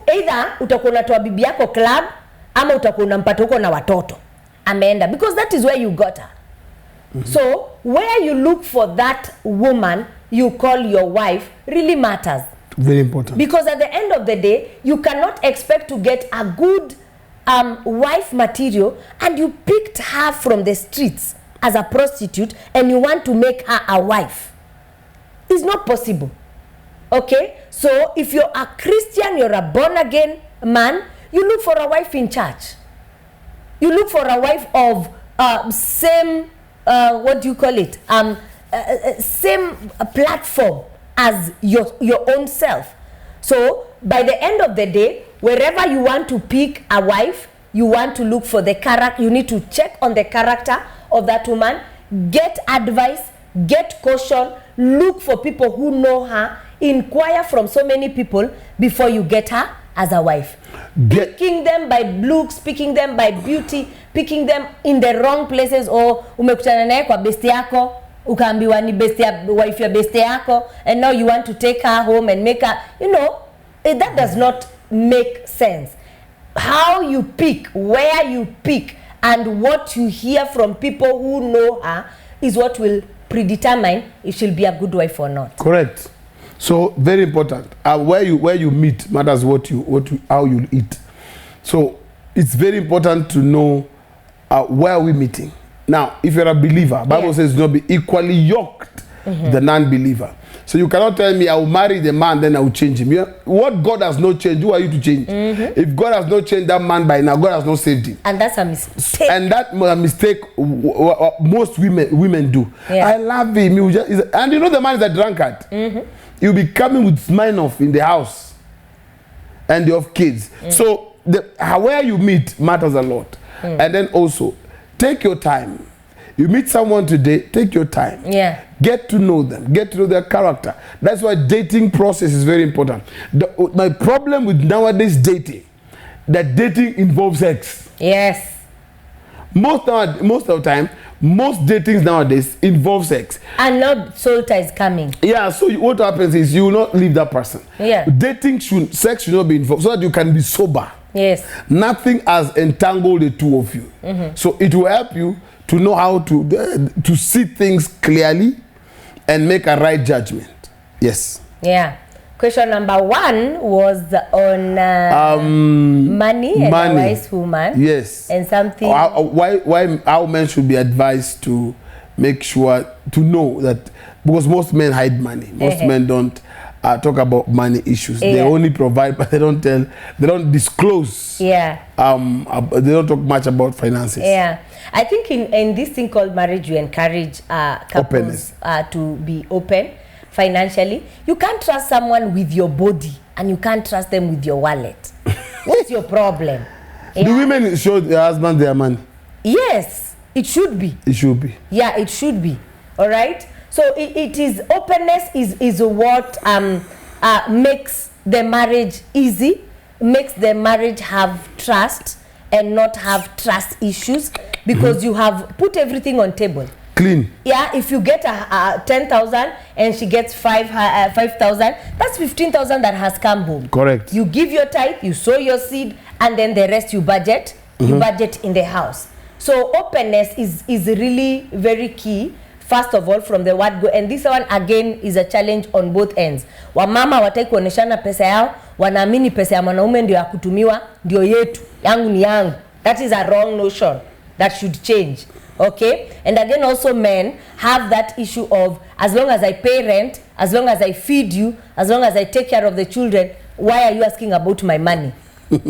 Either utakuwa unatoa bibi yako club ama utakuwa unampata huko na watoto ameenda, because that is where you got her. So where you look for that woman you call your wife really matters. Very important. Because at the end of the day, you cannot expect to get a good wife material and you picked her from the streets as a prostitute and you want to make her a wife. It's not possible. Okay? So if you're a Christian, you're a born again man, you look for a wife in church. You look for a wife of same, what do you call it? Same platform as your own self. So by the end of the day, wherever you want to pick a wife, you want to look for the character. You need to check on the character of that woman, get advice, get caution, look for people who know her, inquire from so many people before you get her as a wife. Picking them by looks, picking them by beauty, picking them in the wrong places, or umekutana naye kwa besti yako, ukaambiwa ni besti ya wife ya besti yako, and now you want to take her home and make her, you know, that does not make sense. How you pick, where you pick, and what you hear from people who know her is what will predetermine if she'll be a good wife or not. Correct. So very important. Where you meet matters how you eat. So it's very important to know where are we meeting. Now, if you're a believer, Bible says do not be equally yoked with the non-believer. So you cannot tell me I will marry the man, then I will change him. What God has not changed, who are you to change? If God has not changed that man by now, God has not saved him. And that's a mistake. And that mistake most women do. Yeah. I love him. And you know the man is a drunkard. You'll be coming with Smirnoff in the house. And you have kids. So where you meet matters a lot. And then also, take your time. You meet someone today, take your time. Yeah. Get to know them. Get to know their character. That's why dating process is very important. My problem with nowadays dating, that dating involves sex. Yes. Most of the time, most datings nowadays involve sex. And now soul tie is coming. Yeah, so what happens is you will not leave that person. Yeah. Sex should not be involved so that you can be sober. Yes. Nothing has entangled the two of you. So it will help you to know how to see things clearly and make a right judgment. Yes. Yeah. Question number 1 was on money and a wise woman. Yes. And something. How men should be advised to make sure to know that, because most men hide money. Most men don't talk about money issues. They only provide, but they don't disclose. Yeah. They don't talk much about finances. Yeah. I think in this thing called marriage, we encourage couples to be open financially. You can't trust someone with your body and you can't trust them with your wallet. What's your problem? Do women show their husband their money? Yes, it should be. It should be. Yeah, it should be. All right. So it is openness is what makes the marriage easy, makes the marriage have trust and not have trust issues, because you have put everything on table. Clean. Yeah, if you get a 10,000 and she gets 5,000, that's 15,000 that has come home. Correct. You give your tithe, you sow your seed, and then the rest you budget. You budget in the house. So openness is really very key. First of all, from the word go, and this one again is a challenge on both ends. Wamama wataki kuoneshana pesa yao, wanaamini pesa ya mwanaume ndio ya kutumiwa, ndio yetu, yangu ni yangu. That is a wrong notion that should change. Okay? And again, also men have that issue of, as long as I pay rent, as long as I feed you, as long as I take care of the children, why are you asking about my money?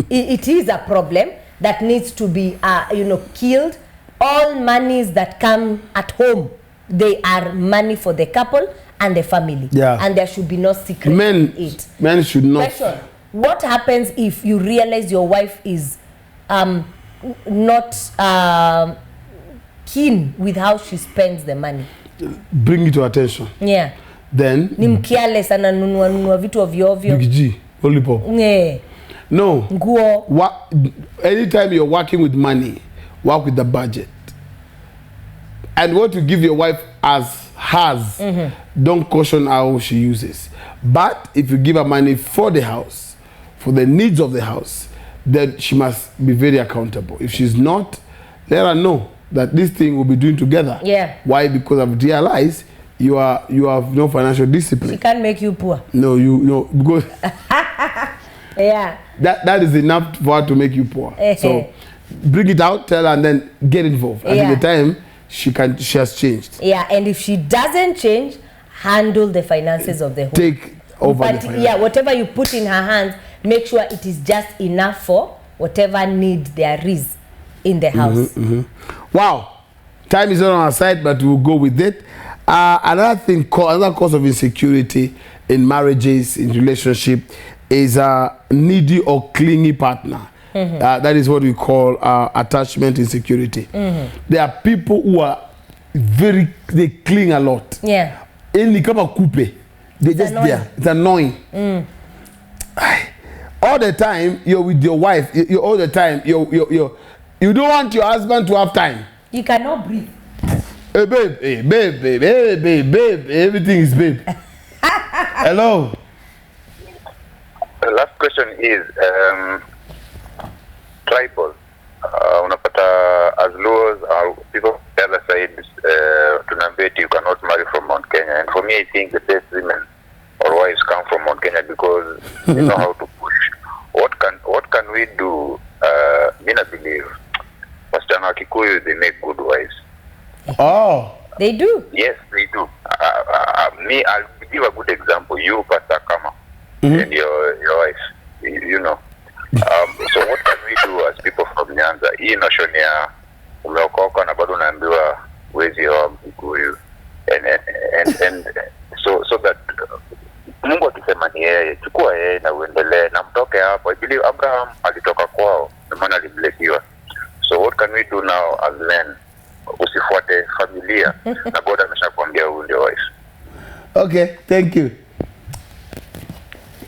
It is a problem that needs to be killed. All monies that come at home, they are money for the couple and the family. Yeah. And there should be no secret in it. Men should not. Question: what happens if you realize your wife is not keen with how she spends the money? Bring it to attention. Yeah. Then ni mkiale sana, nunua vitu ovyo ovyo. Big G, lollipop. Yeah. No. Nguo. Anytime you're working with money, work with the budget. And what you give your wife has, don't caution how she uses. But if you give her money for the house, for the needs of the house, then she must be very accountable. If she's not, let her know that this thing we'll be doing together. Yeah. Why? Because I've realized you have no financial discipline. She can't make you poor. No, because yeah. That is enough for her to make you poor. So bring it out, tell her, and then get involved. Until the time she has changed. Yeah, and if she doesn't change, handle the finances of the home. Take over the finances. Yeah, whatever you put in her hands, make sure it is just enough for whatever need there is in the house. Wow, time is not on our side, but we'll go with it. Another cause of insecurity in marriages, in relationship, is a needy or clingy partner. That is what we call attachment insecurity. There are people who are they cling a lot. Yeah. They just annoying. there. It's annoying. All the time you're with your wife. All the time you don't want your husband to have time. You cannot breathe. Hey babe, everything is babe. Hello. The last question is tribal. Unapata as Luos or people on the other side, tunambeti you cannot marry from Mount Kenya. And for me, I think the best women or wives come from Mount Kenya because they know how to push. What can we do? I believe wasichana wa Kikuyu, they make good wives. Oh. They do. Yes, they do. I'll give a good example. You, Pastor Kama, and your wife. You know. So what can we do as people from Nyanza? Hii notion ya umeokoka na bado unaambiwa wezi wa Mkikuyu, and so that Mungu akisema ni yeye, chukua yeye na uendelee na mtoke hapo. I believe Abraham alitoka kwao na maana aliblesiwa. So what can we do now as men? Usifuate familia na God ameshakwambia huyu ndio wife. Okay, thank you.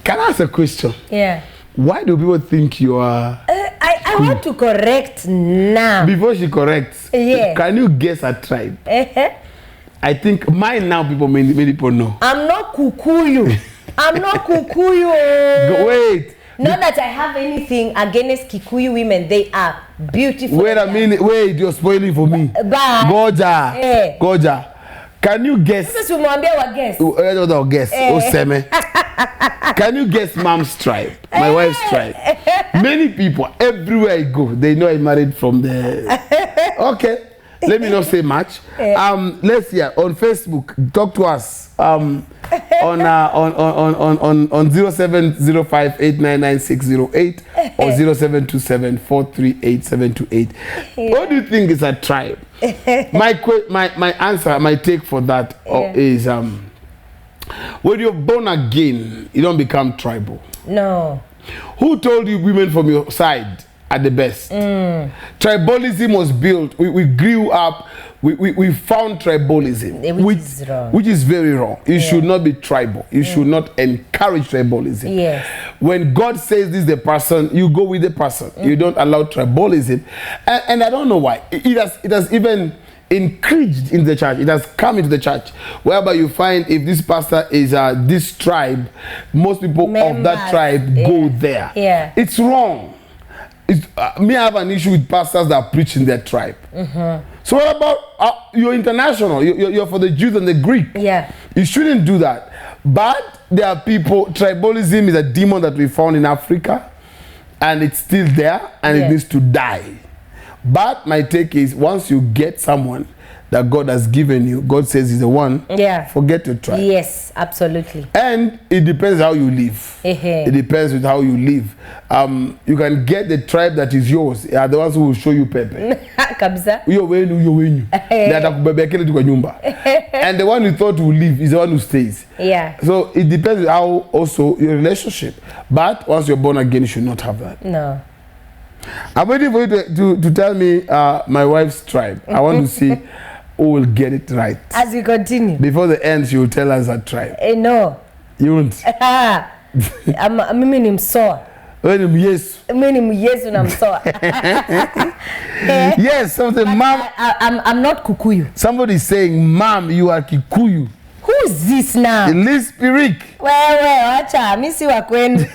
Can I ask a question? Yeah. Why do people think you are... I want to correct now. Before she corrects, can you guess a tribe? I think mine now many people know. I'm not Kukuyu. I'm not Kukuyu. Wait. Not that I have anything against Kikuyu women. They are beautiful. Wait a minute. Wait, you're spoiling for me. But, Goja. Goja. Can you guess? This is Umwambia guess. Guess. Oseme. Can you guess mom's tribe? My wife's tribe. Many people, everywhere I go, they know I married from the... Okay. Let me not say much. Let's see. On Facebook, talk to us. On 0705899608 or 0727438728. What do you think is a tribe? My answer, my take for that is when you're born again, you don't become tribal. No. Who told you women from your side are the best? Tribalism was built. We grew up. We found tribalism, which is very wrong. You should not be tribal. You should not encourage tribalism. Yes. When God says this is the person, you go with the person. You don't allow tribalism, and I don't know why. It has even increased in the church. It has come into the church, whereby you find if this pastor is this tribe, most people of that tribe go there. Yeah. It's wrong. Me, I have an issue with pastors that preach in their tribe. So what about you're international? You're for the Jews and the Greek. Yeah. You shouldn't do that. But there are people. Tribalism is a demon that we found in Africa, and it's still there, and it needs to die. But my take is, once you get someone that God has given you, God says he's the one, forget your tribe. Yes, absolutely. And it depends how you live. It depends with how you live. You can get the tribe that is yours. They are the ones who will show you pepe. Kabisa. And the one you thought will leave is the one who stays. Yeah. So it depends on how also your relationship. But once you're born again, you should not have that. No. I'm waiting for you to tell me my wife's tribe. I want to see who will get it right. As we continue. Before the end, she will tell us her tribe. No. You won't? Mimi ni msoa. Yes. Mimi ni Yesu na msoa. Yes, something, mom. I'm not Kukuyu. Somebody is saying, Mom, you are Kikuyu. Who is this now? Liz Spirik. Wewe, wacha, mimi si wa kwenu.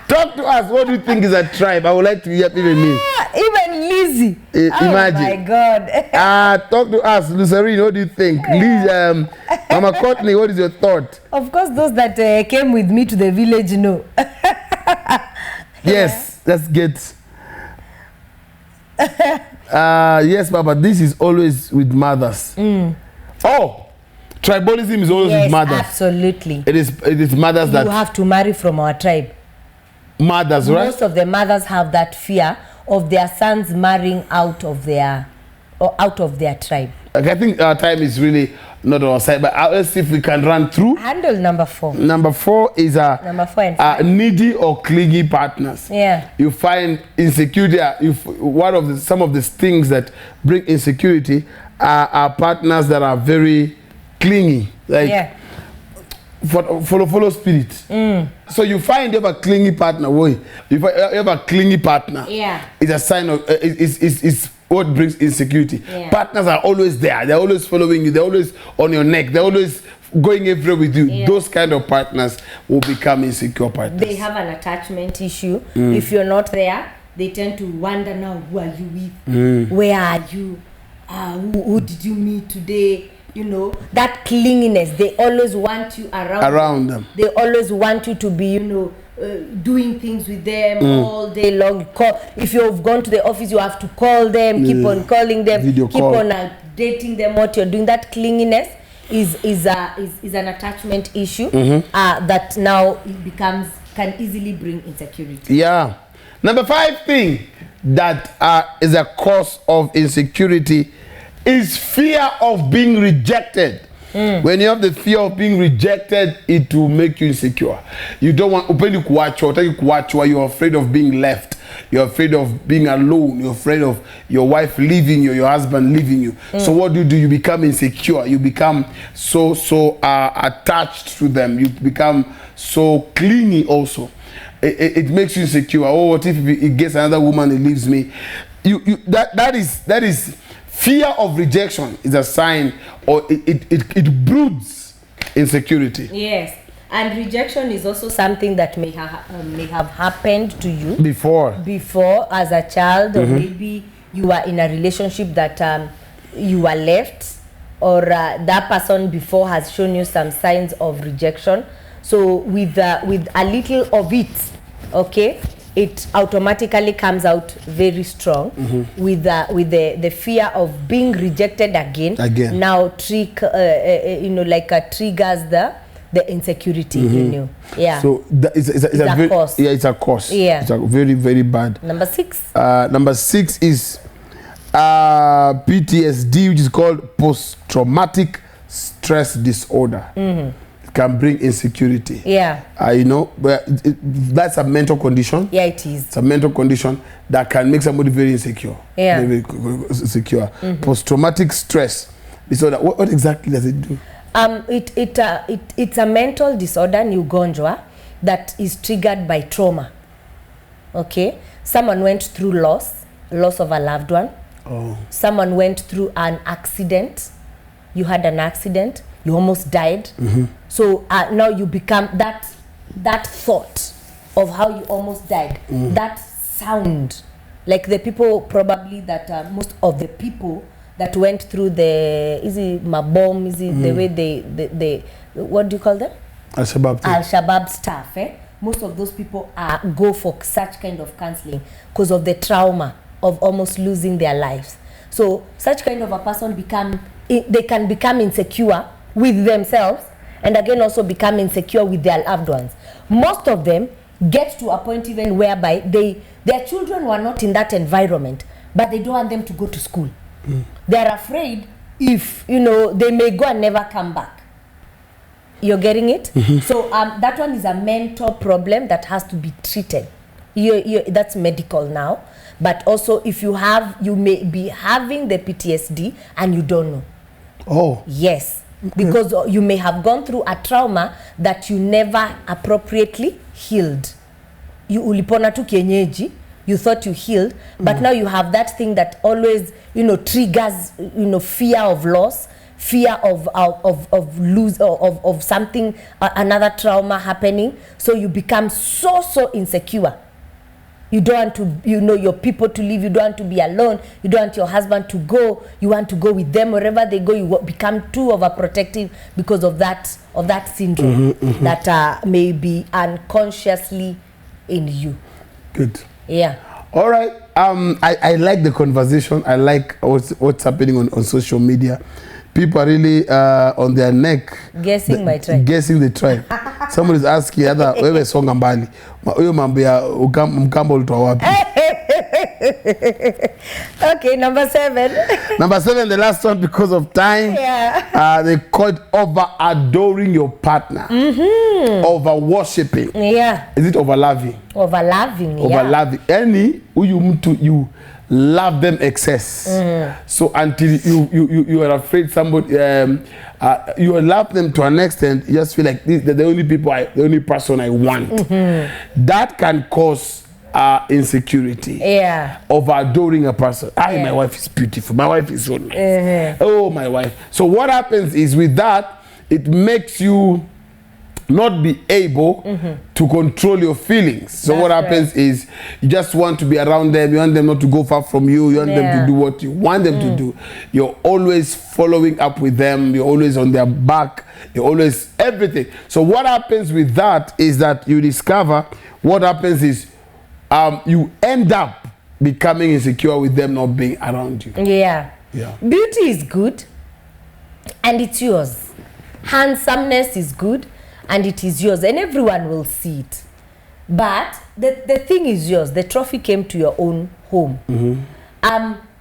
Talk to us. What do you think is a tribe? I would like to hear even me. Even Lizzie. Imagine. Oh my God. Talk to us, Lucerine. What do you think? Liz, Mama Courtney, what is your thought? Of course, those that came with me to the village know. Yes, let's get. Yes, Papa. This is always with mothers. Oh, tribalism is always with mothers. Absolutely. It is mothers that you have to marry from our tribe. Mothers, right? Most of the mothers have that fear of their sons marrying out of their tribe. Okay, I think our time is really not on our side, but let's see if we can run through. Handle number 4. Number 4 is number 4 and 5. Needy or clingy partners. Yeah. You find insecurity. Some of the things that bring insecurity are partners that are very clingy, like follow spirit. So you find you have a clingy partner. You have a clingy partner. Yeah. It's a sign of it's what brings insecurity. Yeah. Partners are always there. They're always following you. They're always on your neck. They're always going everywhere with you. Yeah. Those kind of partners will become insecure partners. They have an attachment issue. If you're not there, they tend to wonder now, who are you with? Where are you? Who did you meet today? You know, that clinginess. They always want you around them. They always want you to be, doing things with them all day long. If you've gone to the office, you have to call them, keep on calling them, keep on updating them what you're doing. That clinginess is an attachment issue that now can easily bring insecurity. Yeah. Number 5 thing that is a cause of insecurity is fear of being rejected. When you have the fear of being rejected, it will make you insecure. You don't want you're afraid of being left. You're afraid of being alone. You're afraid of your wife leaving you, your husband leaving you. So what do? You become insecure. You become so attached to them. You become so clingy also. It makes you insecure. Oh, what if he gets another woman and leaves me? That is fear of rejection is a sign, or it broods insecurity. Yes, and rejection is also something that may have happened to you before as a child, or maybe you are in a relationship that you were left, or that person before has shown you some signs of rejection. So with a little of it, okay, it automatically comes out very strong with the fear of being rejected again. Now triggers the insecurity in you. Yeah. So it's a cause. Yeah, it's a cause. Yeah. It's a very, very bad. Number 6. Number 6 is PTSD, which is called post-traumatic stress disorder. Can bring insecurity. Yeah. But that's a mental condition. Yeah, it is. It's a mental condition that can make somebody very insecure. Yeah. Very insecure. Post-traumatic stress disorder. What exactly does it do? It's a mental disorder, ni ugonjwa, that is triggered by trauma. Okay? Someone went through loss of a loved one, Someone went through an accident. You had an accident. You almost died. So now you become that thought of how you almost died. That sound, like the people probably that most of the people that went through the bomb, the way they what do you call them? Al-Shabaab stuff. Most of those people go for such kind of counseling because of the trauma of almost losing their lives. So such kind of a person they can become insecure with themselves, and again also become insecure with their loved ones. Most of them get to a point even whereby their children were not in that environment, but they don't want them to go to school. They are afraid if they may go and never come back. You're getting it? So that one is a mental problem that has to be treated. That's medical now. But also if you may be having the PTSD and you don't know. Oh. Yes. Because you may have gone through a trauma that you never appropriately healed. You ulipona tu kienyeji, you thought you healed, but now you have that thing that always, triggers, fear of loss, fear of something, another trauma happening. So you become so insecure. You don't want to, your people to leave. You don't want to be alone. You don't want your husband to go. You want to go with them wherever they go. You become too overprotective because of that syndrome that may be unconsciously in you. Good. Yeah. All right. I like the conversation. I like what's happening on social media. People are really on their neck. Guessing my tribe. Guessing the tribe. Someone is asking wewe songa mbali. Huyo mambo ya mkambo ulitoa wapi? Okay, number 7. Number 7, the last one because of time. Yeah. They called over adoring your partner. Over worshiping. Yeah. Is it over loving? Over loving. Over loving. Any you love them excess. So until you are afraid somebody you love them to an extent, you just feel like they're the only person I want. That can cause insecurity. Yeah. Of adoring a person. My wife is beautiful. My wife is so nice. Oh, my wife. So what happens is with that, it makes you not be able to control your feelings. So what happens is you just want to be around them. You want them not to go far from you. You want them to do what you want them to do. You're always following up with them. You're always on their back. You're always everything. So what happens with that is that you discover what happens is you end up becoming insecure with them not being around you. Yeah. Beauty is good and it's yours. Handsomeness is good and it is yours, and everyone will see it. But the thing is yours. The trophy came to your own home.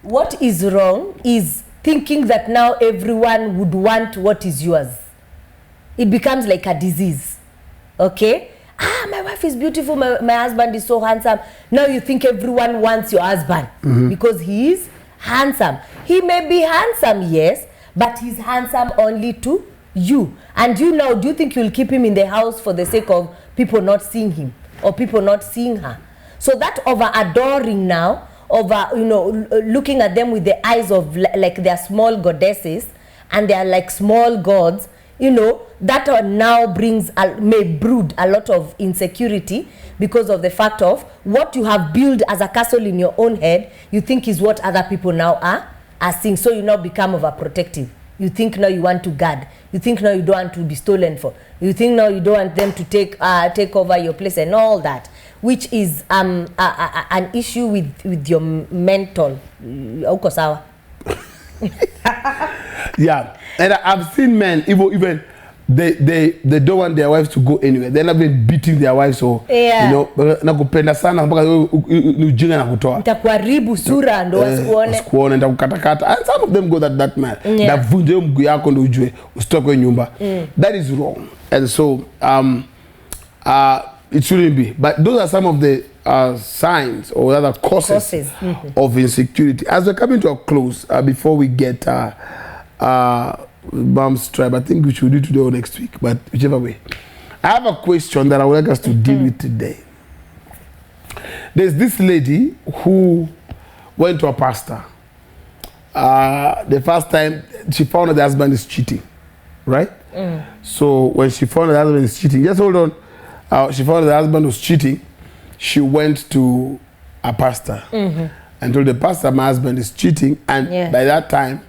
What is wrong is thinking that now everyone would want what is yours. It becomes like a disease. Okay? My wife is beautiful, my husband is so handsome. Now you think everyone wants your husband because he is handsome. He may be handsome, yes, but he's handsome only to you. And do you think you'll keep him in the house for the sake of people not seeing him or people not seeing her? So that over adoring now, over looking at them with the eyes of like they're small goddesses and they're like small gods, that now may brood a lot of insecurity because of the fact of what you have built as a castle in your own head, you think is what other people now are seeing. So you now become overprotective. You think now you want to guard. You think now you don't want to be stolen for. You think now you don't want them to take over your place and all that, which is an issue with your mental. Yeah, and I've seen men even they don't want their wives to go anywhere. They're not been beating their wives, so nakupenda sana mpaka ni ujinga na kutoa. Nitakuharibu sura ndo wasikuone nitakukatakata. And some of them go that man. Navunja mguu yako ndo ujue usitoke kwenye nyumba. That is wrong. And so it shouldn't be. But those are some of the signs or rather causes. Of insecurity. As we're coming to a close, before we get Mom's tribe, I think we should do today or next week, but whichever way. I have a question that I would like us to deal with today. There's this lady who went to a pastor the first time she found out the husband is cheating, right? So when she found out the husband is cheating, just hold on. She found out the husband was cheating. She went to a pastor and told the pastor, my husband is cheating. And by that time,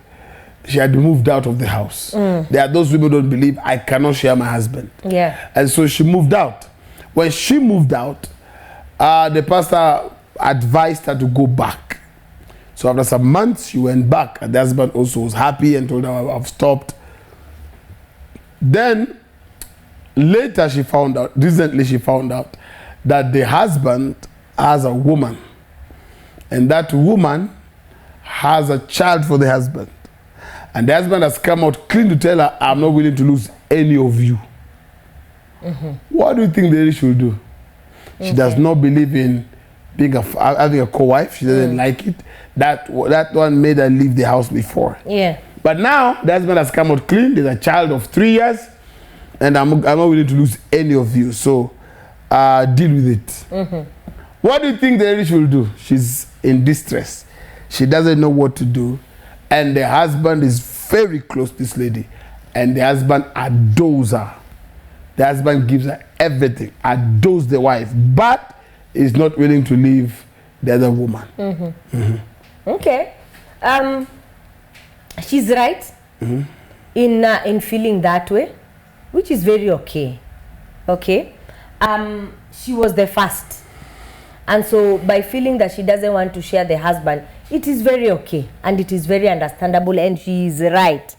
she had moved out of the house. There are those women who don't believe I cannot share my husband. Yeah. And so she moved out. When she moved out, the pastor advised her to go back. So after some months, she went back. And the husband also was happy and told her, I've stopped. Then, later she found out, recently she found out, that the husband has a woman. And that woman has a child for the husband. And the husband has come out clean to tell her, I'm not willing to lose any of you. What do you think the lady should do? She does not believe in being having a co-wife. She doesn't like it. That one made her leave the house before. Yeah. But now the husband has come out clean. There's a child of 3 years, and I'm not willing to lose any of you. So deal with it. What do you think the lady should do? She's in distress. She doesn't know what to do, and the husband is very close to this lady, and the husband adores her. The husband gives her everything, adores the wife, but is not willing to leave the other woman. Okay. She's right in feeling that way, which is very okay. Okay. She was the first. And so by feeling that she doesn't want to share the husband, it is very okay. And it is very understandable, and she is right.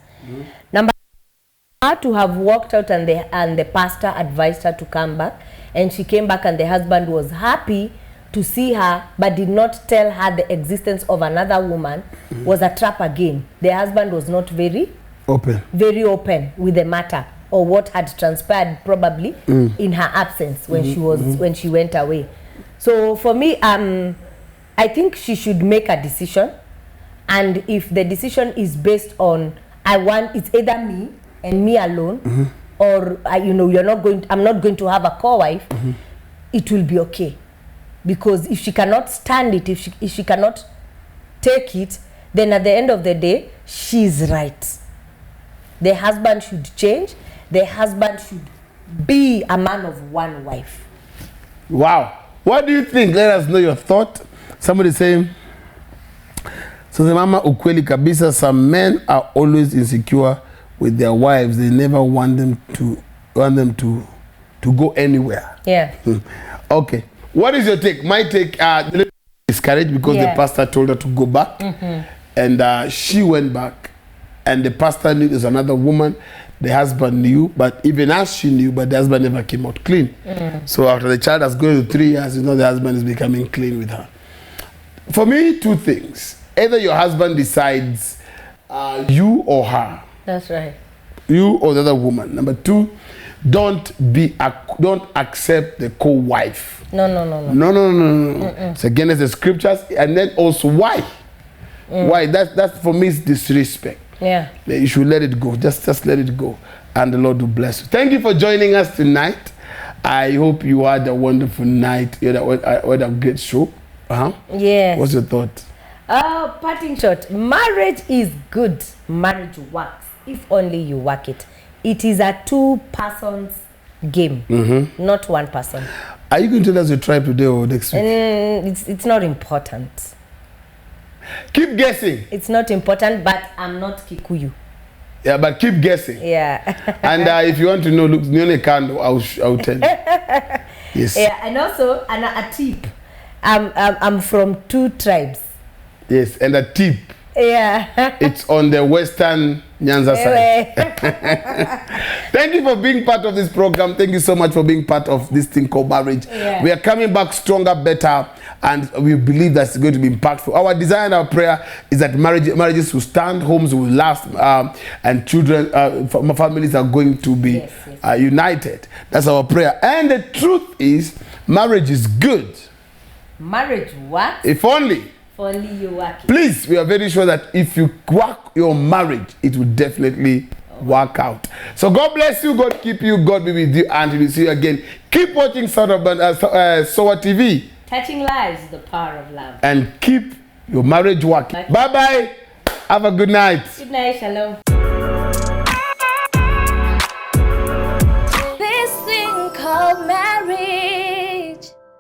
Number two, to have walked out and the pastor advised her to come back. And she came back and the husband was happy to see her, but did not tell her the existence of another woman, was a trap again. The husband was not very open with the matter, or what had transpired probably in her absence when when she went away. So for me, I think she should make a decision, and if the decision is based on it's either me and me alone, or I'm not going to have a co-wife, it will be okay. Because if she cannot stand it, if she cannot take it, then at the end of the day, she's right. The husband should change. The husband should be a man of one wife. Wow. What do you think? Let us know your thought. Somebody saying, so the mama ukweli kabisa, some men are always insecure with their wives. They never want them to go anywhere. Yeah. Okay. What is your take? My take, the lady discouraged because the pastor told her to go back. And she went back. And the pastor knew there's another woman. The husband knew, but even as she knew, but the husband never came out clean. So after the child has gone to 3 years, the husband is becoming clean with her. For me, two things. Either your husband decides you or her. That's right. You or the other woman. Number two, don't accept the co-wife. No. It's against the scriptures, and then also why? Why? That's for me is disrespect. Yeah. You should let it go. Just let it go, and the Lord will bless you. Thank you for joining us tonight. I hope you had a wonderful night. You had a great show. Yeah. What's your thought? Parting shot. Marriage is good. Marriage works if only you work it. It is a 2 persons game, not 1 person. Are you going to tell us your tribe today or next week? It's not important. Keep guessing. It's not important, but I'm not Kikuyu. Yeah, but keep guessing. Yeah. And if you want to know, look, Nyone Kando, I'll tell you. Yes. Yeah, and also a tip. I'm from 2 tribes. Yes, and a tip. Yeah. It's on the western Nyanza side. Thank you for being part of this program. Thank you so much for being part of this thing called marriage. Yeah. We are coming back stronger, better, and we believe that's going to be impactful. Our desire and our prayer is that marriages will stand, homes will last, and children, families are going to be united. That's our prayer. And the truth is, marriage is good. Marriage works. If only you work it. Please, we are very sure that if you work your marriage, it will definitely work out. So God bless you, God keep you, God be with you, and we will see you again. Keep watching SOA TV. Touching lives, the power of love. And keep your marriage working. Bye-bye. Have a good night. Good night, shalom. This thing called marriage.